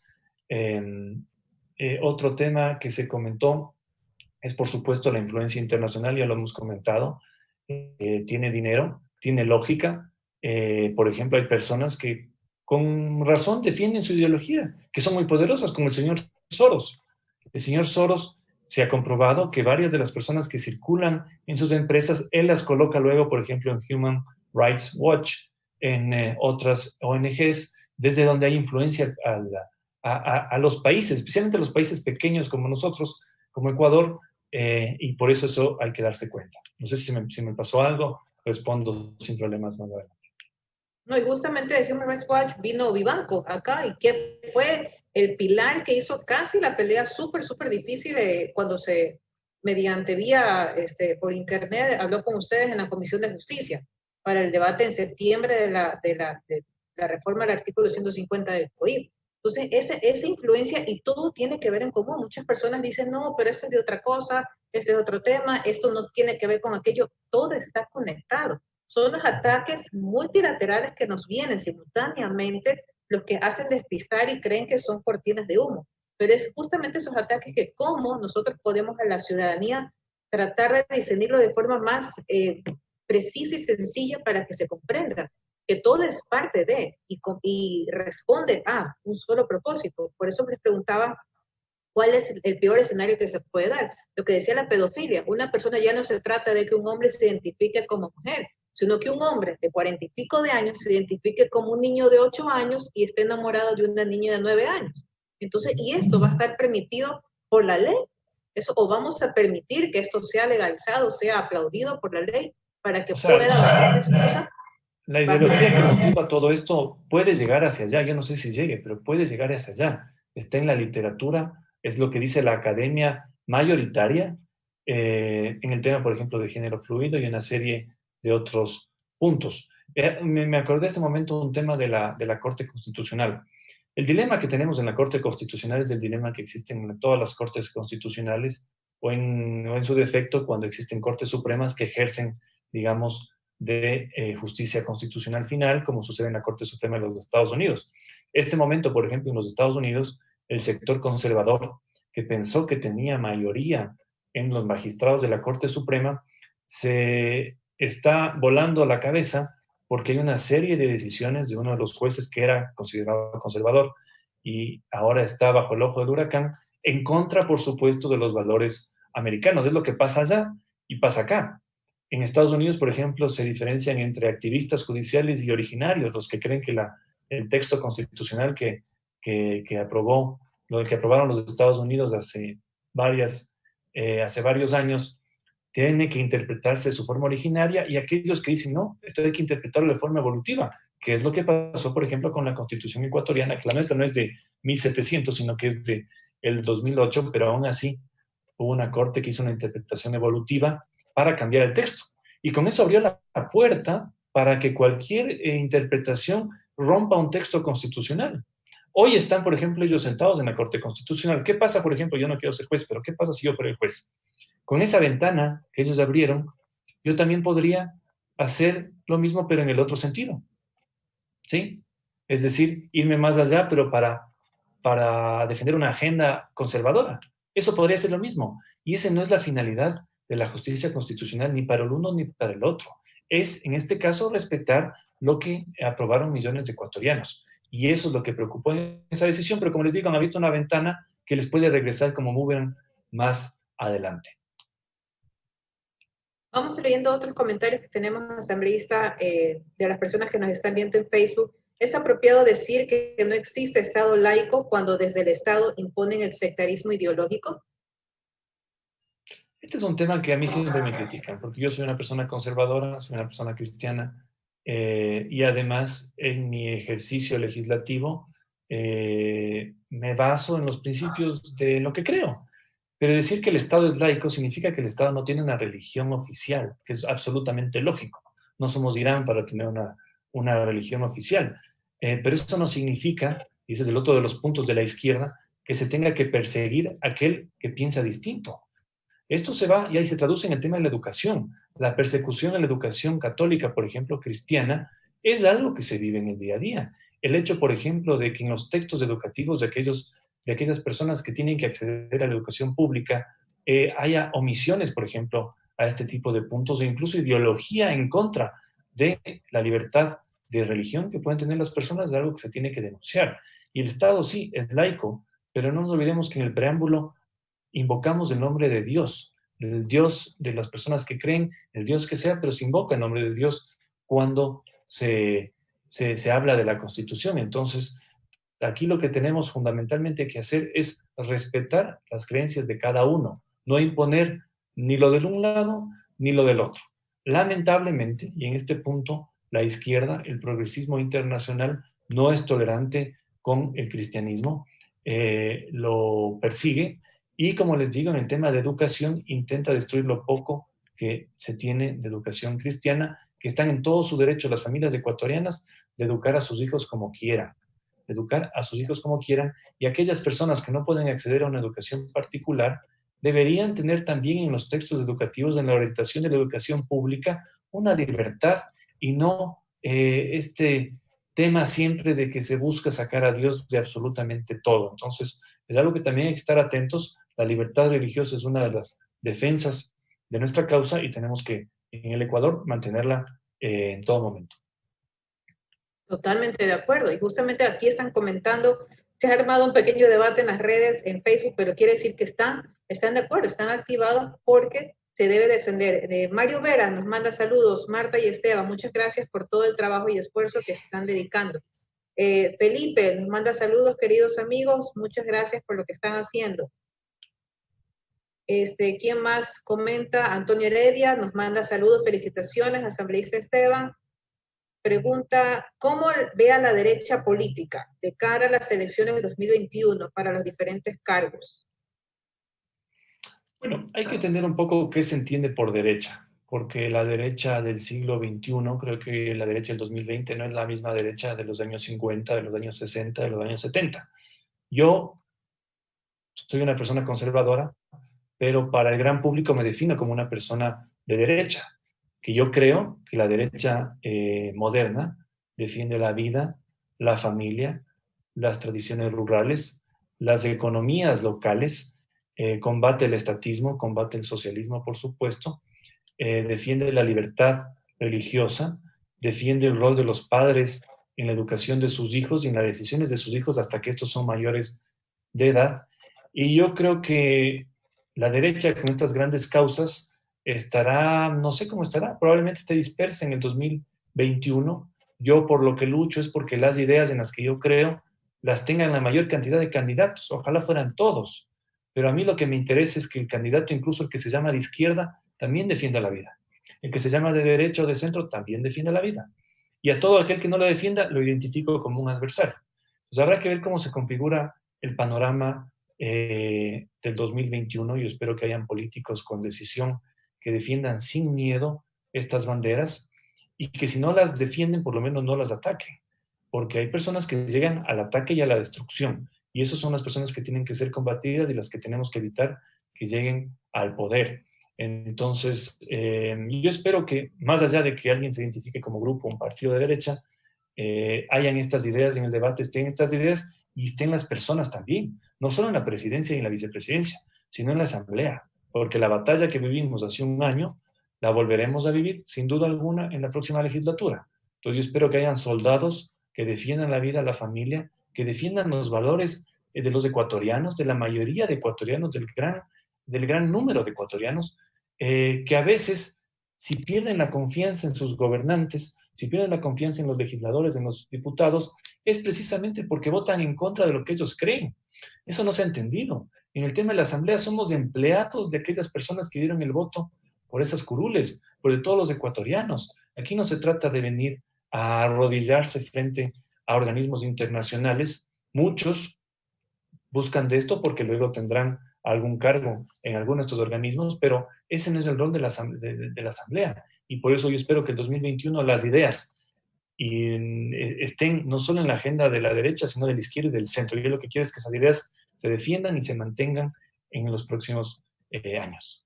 Otro tema que se comentó es, por supuesto, la influencia internacional, ya lo hemos comentado. Tiene dinero, tiene lógica. Por ejemplo, hay personas que con razón defienden su ideología, que son muy poderosas, como el señor Soros. El señor Soros se ha comprobado que varias de las personas que circulan en sus empresas, él las coloca luego, por ejemplo, en Human Rights Watch, en otras ONGs, desde donde hay influencia a los países, especialmente a los países pequeños como nosotros, como Ecuador, y por eso hay que darse cuenta. No sé si me pasó algo, respondo sin problemas más adelante. No, y justamente de Human Rights Watch vino Vivanco acá y que fue el pilar que hizo casi la pelea súper difícil cuando se, mediante vía por internet, habló con ustedes en la Comisión de Justicia para el debate en septiembre de la reforma del artículo 150 del COIP. Entonces, esa influencia y todo tiene que ver en común. Muchas personas dicen, no, pero esto es de otra cosa, este es otro tema, esto no tiene que ver con aquello. Todo está conectado. Son los ataques multilaterales que nos vienen simultáneamente los que hacen despistar y creen que son cortinas de humo. Pero es justamente esos ataques que como nosotros podemos a la ciudadanía tratar de discernirlo de forma más precisa y sencilla para que se comprenda que todo es parte de y responde a un solo propósito. Por eso les preguntaba cuál es el peor escenario que se puede dar. Lo que decía la pedofilia, una persona ya no se trata de que un hombre se identifique como mujer, sino que un hombre de 40 y pico de años se identifique como un niño de 8 años y esté enamorado de una niña de 9 años. Entonces, y esto va a estar permitido por la ley. Eso, o vamos a permitir que esto sea legalizado, sea aplaudido por la ley para que O sea, pueda darse excusa. la ideología que motiva todo esto puede llegar hacia allá, yo no sé si llegue, pero puede llegar hacia allá. Está en la literatura, es lo que dice la academia mayoritaria, en el tema, por ejemplo, de género fluido y una serie de otros puntos. Me acordé en este momento de un tema de la Corte Constitucional. El dilema que tenemos en la Corte Constitucional es el dilema que existe en todas las Cortes Constitucionales o en su defecto cuando existen Cortes Supremas que ejercen, digamos, de justicia constitucional final, como sucede en la Corte Suprema de los Estados Unidos. Este momento, por ejemplo, en los Estados Unidos, el sector conservador, que pensó que tenía mayoría en los magistrados de la Corte Suprema, se está volando la cabeza porque hay una serie de decisiones de uno de los jueces que era considerado conservador y ahora está bajo el ojo del huracán, en contra, por supuesto, de los valores americanos. Es lo que pasa allá y pasa acá. En Estados Unidos, por ejemplo, se diferencian entre activistas judiciales y originarios, los que creen que el texto constitucional que aprobó, lo que aprobaron los Estados Unidos hace varios años, tiene que interpretarse de su forma originaria, y aquellos que dicen, no, esto hay que interpretarlo de forma evolutiva, que es lo que pasó, por ejemplo, con la Constitución ecuatoriana, que la nuestra no es de 1700, sino que es de el 2008, pero aún así hubo una corte que hizo una interpretación evolutiva para cambiar el texto. Y con eso abrió la puerta para que cualquier interpretación rompa un texto constitucional. Hoy están, por ejemplo, ellos sentados en la Corte Constitucional. ¿Qué pasa, por ejemplo? Yo no quiero ser juez, pero ¿qué pasa si yo fuera el juez? Con esa ventana que ellos abrieron, yo también podría hacer lo mismo, pero en el otro sentido. ¿Sí? Es decir, irme más allá, pero para defender una agenda conservadora. Eso podría ser lo mismo. Y esa no es la finalidad de la justicia constitucional, ni para el uno ni para el otro. Es, en este caso, respetar lo que aprobaron millones de ecuatorianos. Y eso es lo que preocupó en esa decisión, pero como les digo, han abierto una ventana que les puede regresar como mover más adelante. Vamos leyendo otros comentarios que tenemos asambleísta de las personas que nos están viendo en Facebook. ¿Es apropiado decir que no existe Estado laico cuando desde el Estado imponen el sectarismo ideológico? Este es un tema que a mí siempre me critican, porque yo soy una persona conservadora, soy una persona cristiana, y además en mi ejercicio legislativo me baso en los principios de lo que creo. Pero decir que el Estado es laico significa que el Estado no tiene una religión oficial, que es absolutamente lógico. No somos Irán para tener una religión oficial. Pero eso no significa, y ese es el otro de los puntos de la izquierda, que se tenga que perseguir a aquel que piensa distinto. Esto se va y ahí se traduce en el tema de la educación. La persecución en la educación católica, por ejemplo, cristiana, es algo que se vive en el día a día. El hecho, por ejemplo, de que en los textos educativos de aquellas personas que tienen que acceder a la educación pública haya omisiones, por ejemplo, a este tipo de puntos e incluso ideología en contra de la libertad de religión que pueden tener las personas, es algo que se tiene que denunciar. Y el Estado sí es laico, pero no nos olvidemos que en el preámbulo invocamos el nombre de Dios, el Dios de las personas que creen, el Dios que sea, pero se invoca el nombre de Dios cuando se habla de la Constitución. Entonces, aquí lo que tenemos fundamentalmente que hacer es respetar las creencias de cada uno, no imponer ni lo del un lado ni lo del otro. Lamentablemente, y en este punto, la izquierda, el progresismo internacional, no es tolerante con el cristianismo, lo persigue y, como les digo, en el tema de educación, intenta destruir lo poco que se tiene de educación cristiana, que están en todo su derecho las familias ecuatorianas de educar a sus hijos como quieran, educar a sus hijos como quieran, y aquellas personas que no pueden acceder a una educación particular deberían tener también en los textos educativos, en la orientación de la educación pública, una libertad y no este tema siempre de que se busca sacar a Dios de absolutamente todo. Entonces, es algo que también hay que estar atentos. La libertad religiosa es una de las defensas de nuestra causa y tenemos que, en el Ecuador, mantenerla en todo momento. Totalmente de acuerdo. Y justamente aquí están comentando, se ha armado un pequeño debate en las redes, en Facebook, pero quiere decir que están de acuerdo, están activados porque se debe defender. Mario Vera nos manda saludos, Marta y Esteban, muchas gracias por todo el trabajo y esfuerzo que están dedicando. Felipe nos manda saludos, queridos amigos, muchas gracias por lo que están haciendo. ¿Quién más comenta? Antonio Heredia nos manda saludos, felicitaciones, asambleísta Esteban. Pregunta, ¿cómo ve a la derecha política de cara a las elecciones de 2021 para los diferentes cargos? Bueno, hay que entender un poco qué se entiende por derecha, porque la derecha del siglo XXI, creo que la derecha del 2020 no es la misma derecha de los años 50, de los años 60, de los años 70. Yo soy una persona conservadora, pero para el gran público me defino como una persona de derecha, que yo creo que la derecha moderna defiende la vida, la familia, las tradiciones rurales, las economías locales, combate el estatismo, combate el socialismo, por supuesto, defiende la libertad religiosa, defiende el rol de los padres en la educación de sus hijos y en las decisiones de sus hijos hasta que estos son mayores de edad. Y yo creo que la derecha con estas grandes causas estará, no sé cómo estará, probablemente esté dispersa en el 2021. Yo por lo que lucho es porque las ideas en las que yo creo las tengan la mayor cantidad de candidatos, ojalá fueran todos, pero a mí lo que me interesa es que el candidato, incluso el que se llama de izquierda, también defienda la vida. El que se llama de derecha o de centro también defiende la vida. Y a todo aquel que no la defienda lo identifico como un adversario. Pues habrá que ver cómo se configura el panorama del 2021. Yo espero que hayan políticos con decisión que defiendan sin miedo estas banderas y que si no las defienden, por lo menos no las ataquen. Porque hay personas que llegan al ataque y a la destrucción. Y esas son las personas que tienen que ser combatidas y las que tenemos que evitar que lleguen al poder. Entonces, yo espero que, más allá de que alguien se identifique como grupo, un partido de derecha, hayan estas ideas en el debate, estén estas ideas y estén las personas también, no solo en la presidencia y en la vicepresidencia, sino en la asamblea, porque la batalla que vivimos hace un año la volveremos a vivir sin duda alguna en la próxima legislatura. Entonces yo espero que hayan soldados que defiendan la vida, la familia, que defiendan los valores de los ecuatorianos, de la mayoría de ecuatorianos, del gran número de ecuatorianos, que a veces, si pierden la confianza en sus gobernantes, si pierden la confianza en los legisladores, en los diputados, es precisamente porque votan en contra de lo que ellos creen. Eso no se ha entendido. En el tema de la asamblea somos empleados de aquellas personas que dieron el voto por esas curules, por de todos los ecuatorianos. Aquí no se trata de venir a arrodillarse frente a organismos internacionales. Muchos buscan de esto porque luego tendrán algún cargo en alguno de estos organismos, pero ese no es el rol de de la asamblea. Y por eso yo espero que el 2021 las ideas estén no solo en la agenda de la derecha, sino de la izquierda y del centro. Yo lo que quiero es que esas ideas se defiendan y se mantengan en los próximos años.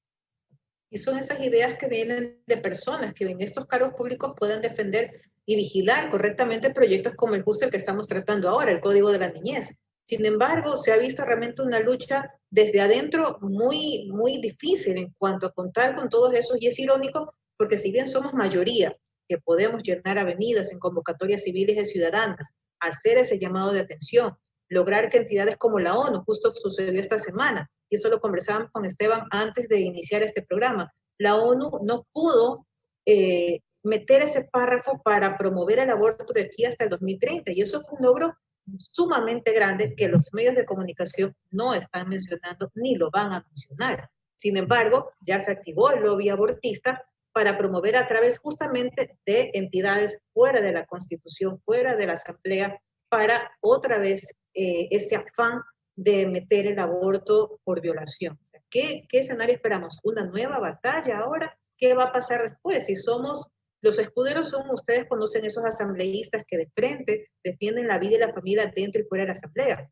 Y son esas ideas que vienen de personas que en estos cargos públicos puedan defender y vigilar correctamente proyectos como el justo el que estamos tratando ahora, el Código de la Niñez. Sin embargo, se ha visto realmente una lucha desde adentro muy, muy difícil en cuanto a contar con todos esos, y es irónico porque si bien somos mayoría, que podemos llenar avenidas en convocatorias civiles y ciudadanas, hacer ese llamado de atención, lograr que entidades como la ONU, justo sucedió esta semana, y eso lo conversábamos con Esteban antes de iniciar este programa, la ONU no pudo meter ese párrafo para promover el aborto de aquí hasta el 2030, y eso es un logro sumamente grande que los medios de comunicación no están mencionando ni lo van a mencionar. Sin embargo, ya se activó el lobby abortista para promover a través justamente de entidades fuera de la Constitución, fuera de la Asamblea, para otra vez ese afán de meter el aborto por violación. O sea, ¿qué escenario esperamos? ¿Una nueva batalla ahora? ¿Qué va a pasar después? Si somos los escuderos, son ustedes, conocen esos asambleístas que de frente defienden la vida y la familia dentro y fuera de la asamblea.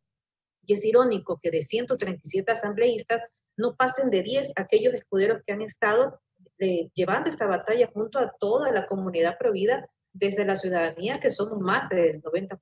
Y es irónico que de 137 asambleístas no pasen de 10 aquellos escuderos que han estado llevando esta batalla junto a toda la comunidad provida desde la ciudadanía, que somos más del 90%.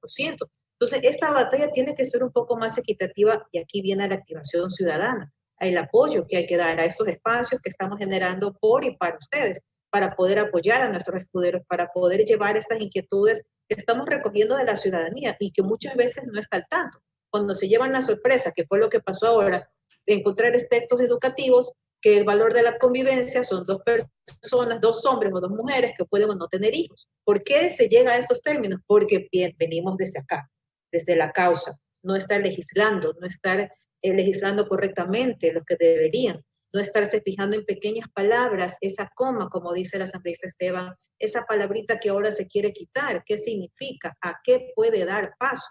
Entonces, esta batalla tiene que ser un poco más equitativa y aquí viene la activación ciudadana, el apoyo que hay que dar a estos espacios que estamos generando por y para ustedes, para poder apoyar a nuestros escuderos, para poder llevar estas inquietudes que estamos recogiendo de la ciudadanía y que muchas veces no está al tanto. Cuando se llevan la sorpresa, que fue lo que pasó ahora, de encontrar textos educativos que el valor de la convivencia son dos personas, dos hombres o dos mujeres que pueden o no tener hijos. ¿Por qué se llega a estos términos? Porque bien, venimos desde acá, desde la causa, no estar legislando, no estar legislando correctamente lo que deberían, no estarse fijando en pequeñas palabras, esa coma, como dice la asambleísta Esteban, esa palabrita que ahora se quiere quitar, ¿qué significa? ¿A qué puede dar paso?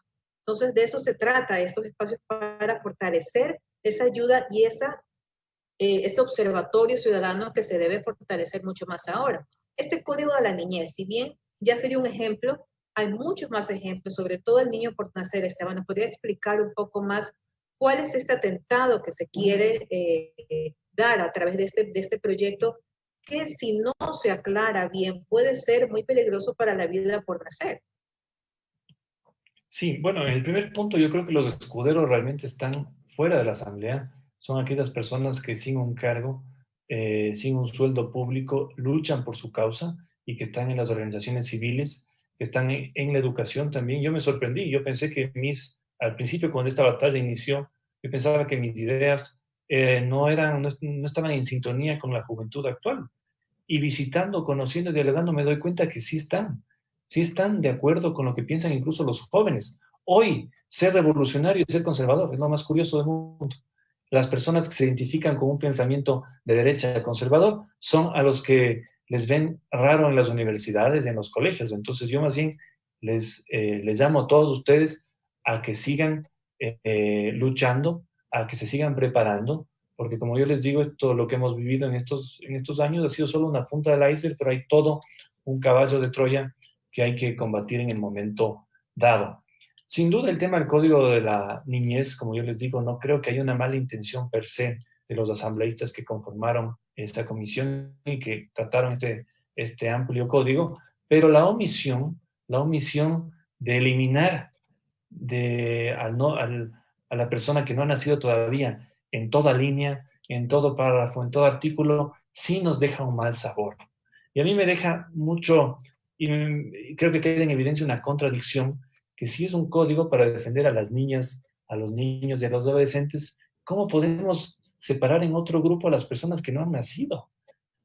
Entonces, de eso se trata, estos espacios para fortalecer esa ayuda y ese observatorio ciudadano que se debe fortalecer mucho más ahora. Este código de la niñez, si bien ya sería un ejemplo, hay muchos más ejemplos, sobre todo el niño por nacer. Esteban, ¿nos podría explicar un poco más cuál es este atentado que se quiere dar a través de este proyecto, que si no se aclara bien puede ser muy peligroso para la vida por nacer? Sí, bueno, en el primer punto yo creo que los escuderos realmente están fuera de la asamblea. Son aquellas personas que sin un cargo, sin un sueldo público, luchan por su causa y que están en las organizaciones civiles, que están en la educación también. Yo me sorprendí, yo pensé que al principio cuando esta batalla inició, yo pensaba que mis ideas no estaban en sintonía con la juventud actual. Y visitando, conociendo y dialogando me doy cuenta que sí están de acuerdo con lo que piensan incluso los jóvenes. Hoy, ser revolucionario y ser conservador es lo más curioso del mundo. Las personas que se identifican con un pensamiento de derecha conservador son a los que les ven raro en las universidades y en los colegios. Entonces yo más bien les llamo a todos ustedes a que sigan luchando, a que se sigan preparando, porque como yo les digo, esto, lo que hemos vivido en estos años ha sido solo una punta del iceberg, pero hay todo un caballo de Troya que hay que combatir en el momento dado. Sin duda el tema del código de la niñez, como yo les digo, no creo que haya una mala intención per se de los asambleístas que conformaron esta comisión y que trataron este amplio código, pero la omisión de eliminar a la persona que no ha nacido todavía en toda línea, en todo párrafo, en todo artículo, sí nos deja un mal sabor. Y a mí me deja mucho, y creo que queda en evidencia una contradicción, que si es un código para defender a las niñas, a los niños y a los adolescentes, ¿cómo podemos separar en otro grupo a las personas que no han nacido?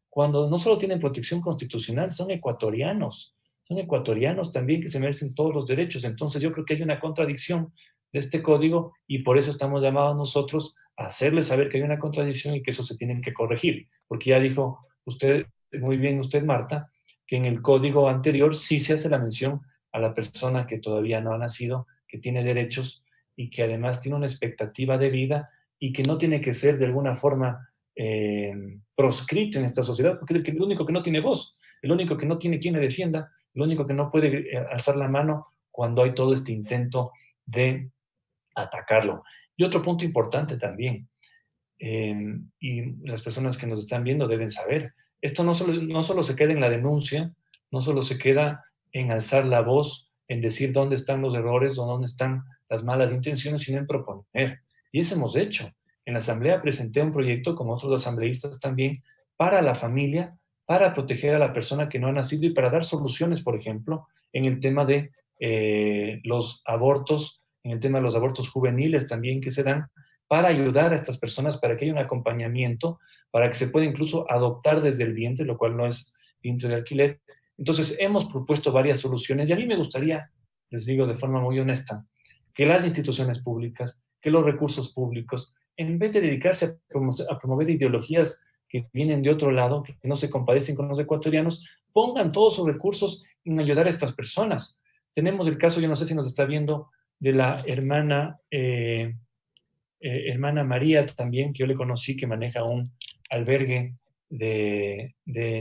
Cuando no solo tienen protección constitucional, son ecuatorianos, son ecuatorianos también que se merecen todos los derechos. Entonces yo creo que hay una contradicción de este código y por eso estamos llamados nosotros a hacerles saber que hay una contradicción y que eso se tiene que corregir. Porque ya dijo usted, muy bien usted, Marta, que en el código anterior sí se hace la mención a la persona que todavía no ha nacido, que tiene derechos y que además tiene una expectativa de vida y que no tiene que ser de alguna forma proscrito en esta sociedad, porque es el único que no tiene voz, el único que no tiene quien le defienda, el único que no puede alzar la mano cuando hay todo este intento de atacarlo. Y otro punto importante también, y las personas que nos están viendo deben saber, esto no solo se queda en la denuncia, no solo se queda en alzar la voz, en decir dónde están los errores o dónde están las malas intenciones, sino en proponer. Y eso hemos hecho. En la Asamblea presenté un proyecto, como otros asambleístas también, para la familia, para proteger a la persona que no ha nacido y para dar soluciones, por ejemplo, en el tema de los abortos, en el tema de los abortos juveniles también que se dan, para ayudar a estas personas, para que haya un acompañamiento, para que se pueda incluso adoptar desde el vientre, lo cual no es vientre de alquiler. Entonces, hemos propuesto varias soluciones y a mí me gustaría, les digo de forma muy honesta, que las instituciones públicas, que los recursos públicos, en vez de dedicarse a promover ideologías que vienen de otro lado, que no se compadecen con los ecuatorianos, pongan todos sus recursos en ayudar a estas personas. Tenemos el caso, yo no sé si nos está viendo, de la hermana María también, que yo le conocí, que maneja un albergue de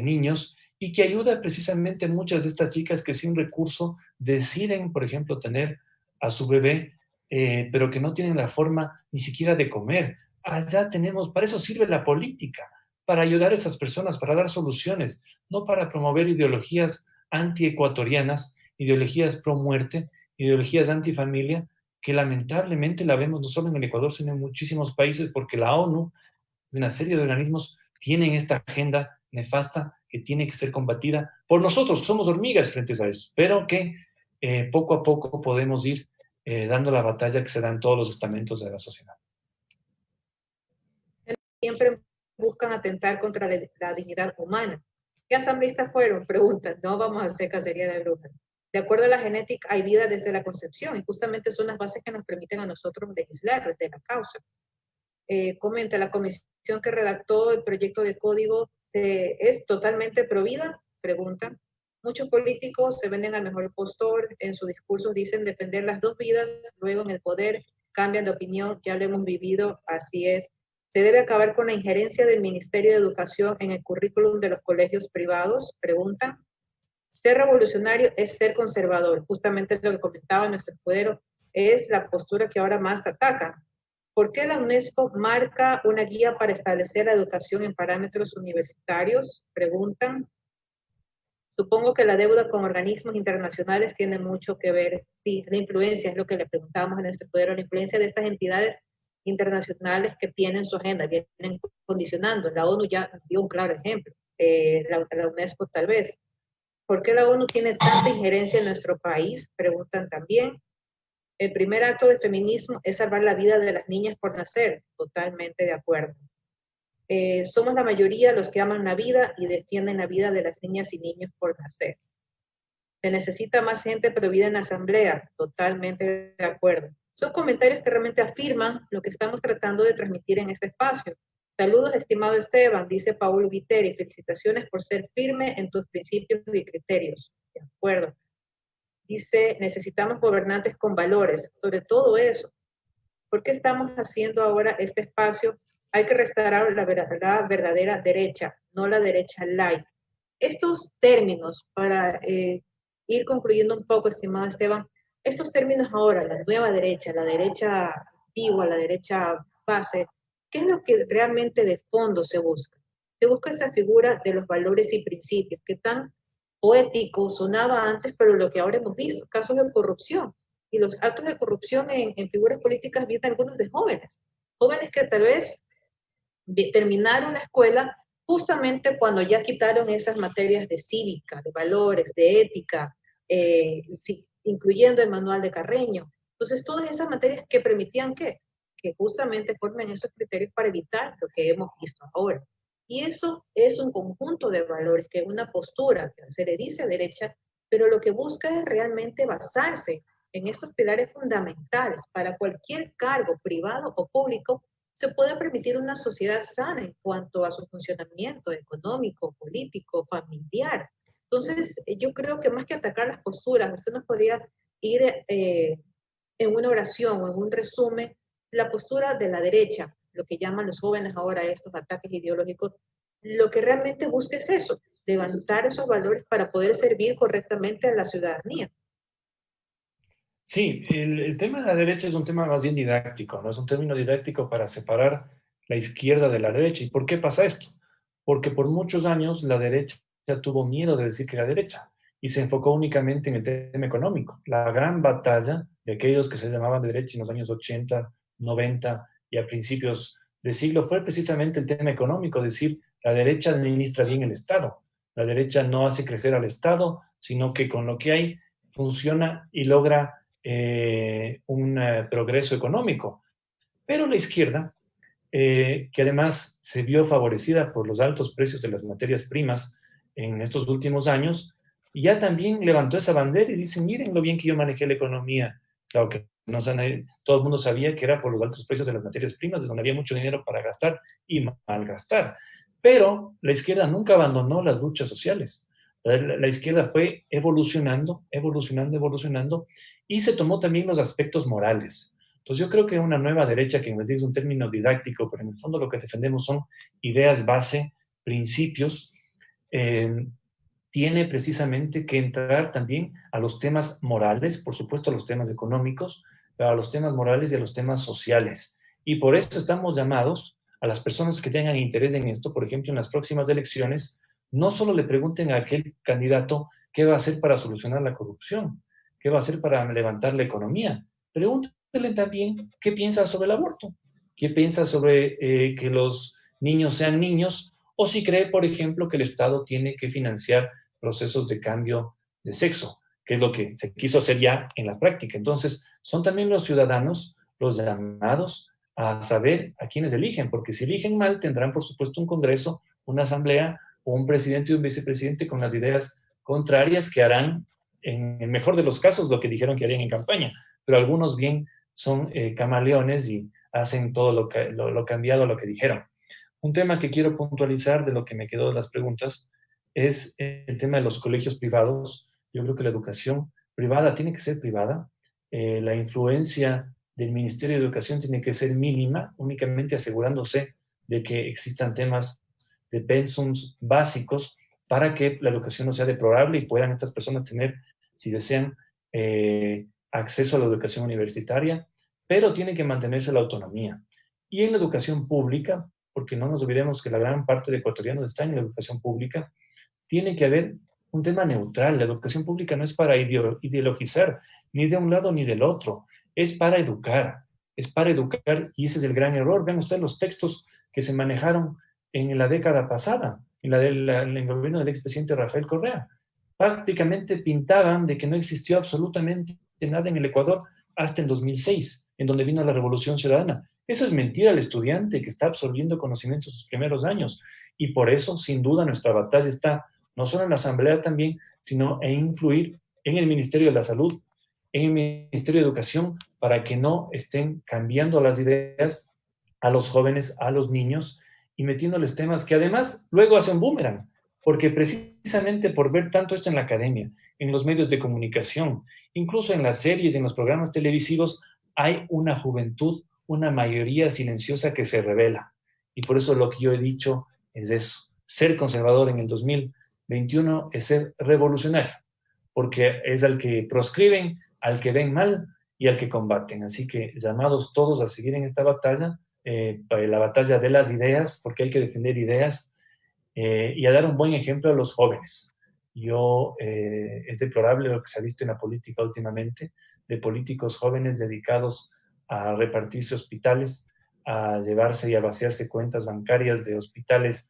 niños y que ayuda precisamente a muchas de estas chicas que sin recurso deciden, por ejemplo, tener a su bebé, pero que no tienen la forma ni siquiera de comer. Allá tenemos, para eso sirve la política, para ayudar a esas personas, para dar soluciones, no para promover ideologías antiecuatorianas, ideologías pro muerte, ideologías antifamilia, que lamentablemente la vemos no solo en el Ecuador, sino en muchísimos países, porque la ONU y una serie de organismos tienen esta agenda nefasta que tiene que ser combatida por nosotros, que somos hormigas frente a eso, pero que poco a poco podemos ir dando la batalla que se da en todos los estamentos de la sociedad. Siempre buscan atentar contra la dignidad humana. ¿Qué asambleístas fueron? Preguntan, no vamos a hacer cacería de brujas. De acuerdo a la genética, hay vida desde la concepción y justamente son las bases que nos permiten a nosotros legislar desde la causa. Comenta, la comisión que redactó el proyecto de código es totalmente provida, preguntan. Muchos políticos se venden al mejor postor, en sus discursos dicen defender las dos vidas, luego en el poder cambian de opinión, ya lo hemos vivido, así es. ¿Se debe acabar con la injerencia del Ministerio de Educación en el currículum de los colegios privados? Preguntan. Ser revolucionario es ser conservador, justamente lo que comentaba nuestro escudero, es la postura que ahora más ataca. ¿Por qué la UNESCO marca una guía para establecer la educación en parámetros universitarios? Preguntan. Supongo que la deuda con organismos internacionales tiene mucho que ver. Sí, la influencia, es lo que le preguntábamos a nuestro escudero, la influencia de estas entidades internacionales que tienen su agenda, vienen condicionando. La ONU ya dio un claro ejemplo, la UNESCO tal vez. ¿Por qué la ONU tiene tanta injerencia en nuestro país? Preguntan también. El primer acto de feminismo es salvar la vida de las niñas por nacer. Totalmente de acuerdo. Somos la mayoría los que aman la vida y defienden la vida de las niñas y niños por nacer. Se necesita más gente provida en la asamblea. Totalmente de acuerdo. Son comentarios que realmente afirman lo que estamos tratando de transmitir en este espacio. Saludos, estimado Esteban, dice Paulo Viteri. Felicitaciones por ser firme en tus principios y criterios. De acuerdo. Dice, necesitamos gobernantes con valores, sobre todo eso. ¿Por qué estamos haciendo ahora este espacio? Hay que restaurar la verdadera derecha, no la derecha light. Estos términos, para ir concluyendo un poco, estimado Esteban, estos términos ahora, la nueva derecha, la derecha antigua, la derecha base, ¿qué es lo que realmente de fondo se busca? Se busca esa figura de los valores y principios que tan poético sonaba antes, pero lo que ahora hemos visto, casos de corrupción. Y los actos de corrupción en figuras políticas vienen algunos de jóvenes. Jóvenes que tal vez terminaron la escuela justamente cuando ya quitaron esas materias de cívica, de valores, de ética, incluyendo el manual de Carreño. Entonces, todas esas materias que permitían que justamente formen esos criterios para evitar lo que hemos visto ahora. Y eso es un conjunto de valores, que es una postura que se le dice derecha, pero lo que busca es realmente basarse en estos pilares fundamentales para cualquier cargo privado o público se pueda permitir una sociedad sana en cuanto a su funcionamiento económico, político, familiar. Entonces, yo creo que más que atacar las posturas, usted nos podría ir en una oración o en un resumen la postura de la derecha, lo que llaman los jóvenes ahora estos ataques ideológicos, lo que realmente busca es eso, levantar esos valores para poder servir correctamente a la ciudadanía. Sí, el tema de la derecha es un tema más bien didáctico, ¿no? Es un término didáctico para separar la izquierda de la derecha. ¿Y por qué pasa esto? Porque por muchos años la derecha tuvo miedo de decir que era derecha y se enfocó únicamente en el tema económico. La gran batalla de aquellos que se llamaban de derecha en los años 80, 90 y a principios de siglo fue precisamente el tema económico, decir, la derecha administra bien el Estado, la derecha no hace crecer al Estado, sino que con lo que hay funciona y logra un progreso económico. Pero la izquierda, que además se vio favorecida por los altos precios de las materias primas en estos últimos años, ya también levantó esa bandera y dice, miren lo bien que yo manejé la economía. Claro que no, todo el mundo sabía que era por los altos precios de las materias primas, de donde había mucho dinero para gastar y malgastar. Pero la izquierda nunca abandonó las luchas sociales. La izquierda fue evolucionando, evolucionando, evolucionando, y se tomó también los aspectos morales. Entonces yo creo que una nueva derecha, que es un término didáctico, pero en el fondo lo que defendemos son ideas base, principios, eh, tiene precisamente que entrar también a los temas morales, por supuesto a los temas económicos, pero a los temas morales y a los temas sociales. Y por eso estamos llamados a las personas que tengan interés en esto, por ejemplo, en las próximas elecciones, no solo le pregunten a aquel candidato qué va a hacer para solucionar la corrupción, qué va a hacer para levantar la economía. Pregúntenle también qué piensa sobre el aborto, qué piensa sobre que los niños sean niños, o si cree, por ejemplo, que el Estado tiene que financiar procesos de cambio de sexo, que es lo que se quiso hacer ya en la práctica. Entonces, son también los ciudadanos los llamados a saber a quiénes eligen, porque si eligen mal, tendrán, por supuesto, un Congreso, una Asamblea o un presidente y un vicepresidente con las ideas contrarias que harán, en el mejor de los casos, lo que dijeron que harían en campaña, pero algunos bien son camaleones y hacen todo lo cambiado a lo que dijeron. Un tema que quiero puntualizar de lo que me quedó de las preguntas es el tema de los colegios privados. Yo creo que la educación privada tiene que ser privada. La influencia del Ministerio de Educación tiene que ser mínima, únicamente asegurándose de que existan temas de pensums básicos para que la educación no sea deplorable y puedan estas personas tener, si desean, acceso a la educación universitaria, pero tiene que mantenerse la autonomía. Y en la educación pública, porque no nos olvidemos que la gran parte de ecuatorianos está en la educación pública, tiene que haber un tema neutral. La educación pública no es para ideologizar ni de un lado ni del otro, es para educar y ese es el gran error. Vean ustedes los textos que se manejaron en la década pasada, en el gobierno del expresidente Rafael Correa. Prácticamente pintaban de que no existió absolutamente nada en el Ecuador hasta el 2006, en donde vino la Revolución Ciudadana. Eso es mentira al estudiante que está absorbiendo conocimientos sus primeros años. Y por eso, sin duda, nuestra batalla está no solo en la Asamblea también, sino en influir en el Ministerio de la Salud, en el Ministerio de Educación, para que no estén cambiando las ideas a los jóvenes, a los niños, y metiéndoles temas que además luego hacen boomerang, porque precisamente por ver tanto esto en la academia, en los medios de comunicación, incluso en las series, en los programas televisivos, hay una juventud, una mayoría silenciosa que se revela. Y por eso lo que yo he dicho es eso. Ser conservador en el 2021 es ser revolucionario, porque es al que proscriben, al que ven mal y al que combaten. Así que llamados todos a seguir en esta batalla, la batalla de las ideas, porque hay que defender ideas y a dar un buen ejemplo a los jóvenes. Es deplorable lo que se ha visto en la política últimamente, de políticos jóvenes dedicados a repartirse hospitales, a llevarse y a vaciarse cuentas bancarias de hospitales,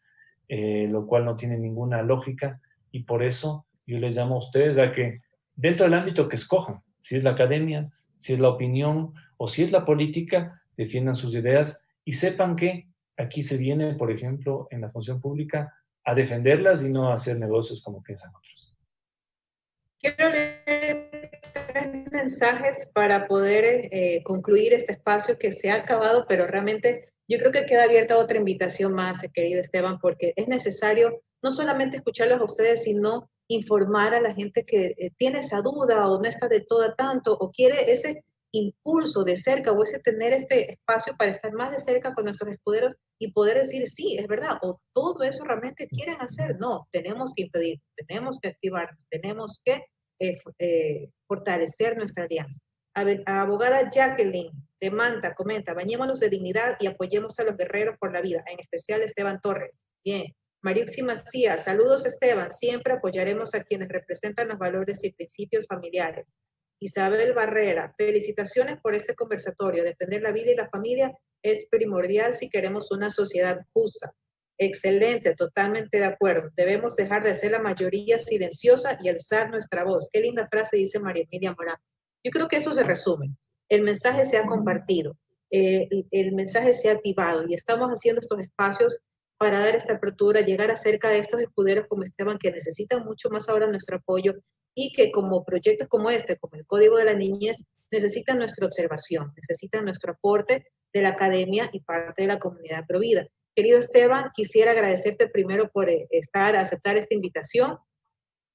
lo cual no tiene ninguna lógica, y por eso yo les llamo a ustedes a que dentro del ámbito que escojan, si es la academia, si es la opinión o si es la política, defiendan sus ideas y sepan que aquí se viene, por ejemplo, en la función pública, a defenderlas y no a hacer negocios como piensan otros. Quiero leer 3 mensajes para poder concluir este espacio que se ha acabado, pero realmente yo creo que queda abierta otra invitación más, querido Esteban, porque es necesario no solamente escucharlos a ustedes, sino informar a la gente que tiene esa duda o no está de todo tanto o quiere ese impulso de cerca o ese tener este espacio para estar más de cerca con nuestros escuderos y poder decir, sí, es verdad, o todo eso realmente quieren hacer. No, tenemos que impedir, tenemos que activar, tenemos que fortalecer nuestra alianza. Abogada Jacqueline de Manta comenta, bañémonos de dignidad y apoyemos a los guerreros por la vida, en especial Esteban Torres. Bien. Mariuxi Macías, saludos Esteban, siempre apoyaremos a quienes representan los valores y principios familiares. Isabel Barrera, felicitaciones por este conversatorio. Defender la vida y la familia es primordial si queremos una sociedad justa. Excelente, totalmente de acuerdo. Debemos dejar de ser la mayoría silenciosa y alzar nuestra voz. Qué linda frase dice María Emilia Morán. Yo creo que eso se resume. El mensaje se ha compartido, el mensaje se ha activado y estamos haciendo estos espacios para dar esta apertura, llegar a cerca de estos escuderos como Esteban, que necesitan mucho más ahora nuestro apoyo y que como proyectos como este, como el Código de la Niñez, necesitan nuestra observación, necesitan nuestro aporte de la academia y parte de la comunidad provida. Querido Esteban, quisiera agradecerte primero por aceptar esta invitación.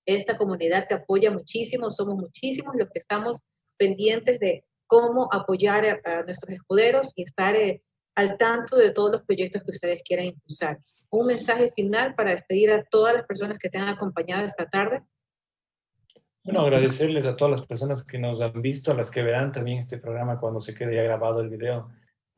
Esta comunidad te apoya muchísimo, somos muchísimos los que estamos pendientes de cómo apoyar a nuestros escuderos y estar al tanto de todos los proyectos que ustedes quieran impulsar. Un mensaje final para despedir a todas las personas que te han acompañado esta tarde. Bueno, agradecerles a todas las personas que nos han visto, a las que verán también este programa cuando se quede ya grabado el video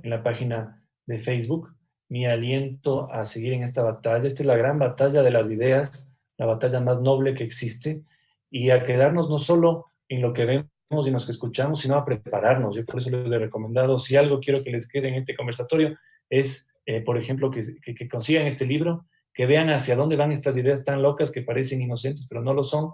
en la página de Facebook. Mi aliento a seguir en esta batalla. Esta es la gran batalla de las ideas, la batalla más noble que existe, y a quedarnos no solo en lo que vemos y nos que escuchamos, sino a prepararnos. Yo por eso les he recomendado, si algo quiero que les quede en este conversatorio, es, por ejemplo, que consigan este libro, que vean hacia dónde van estas ideas tan locas que parecen inocentes, pero no lo son.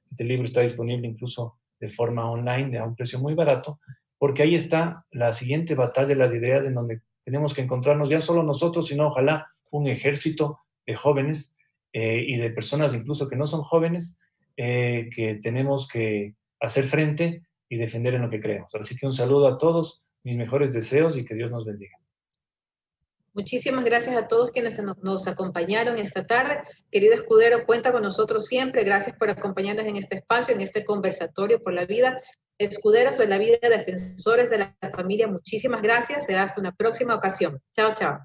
Este libro está disponible incluso de forma online, a un precio muy barato, porque ahí está la siguiente batalla de las ideas en donde tenemos que encontrarnos ya solo nosotros, sino ojalá un ejército de jóvenes y de personas incluso que no son jóvenes, que tenemos que hacer frente y defender en lo que creemos. Así que un saludo a todos, mis mejores deseos y que Dios nos bendiga. Muchísimas gracias a todos quienes nos acompañaron esta tarde. Querido escudero, cuenta con nosotros siempre. Gracias por acompañarnos en este espacio, en este conversatorio por la vida. Escuderos de la vida, defensores de la familia, muchísimas gracias. Será hasta una próxima ocasión. Chao, chao.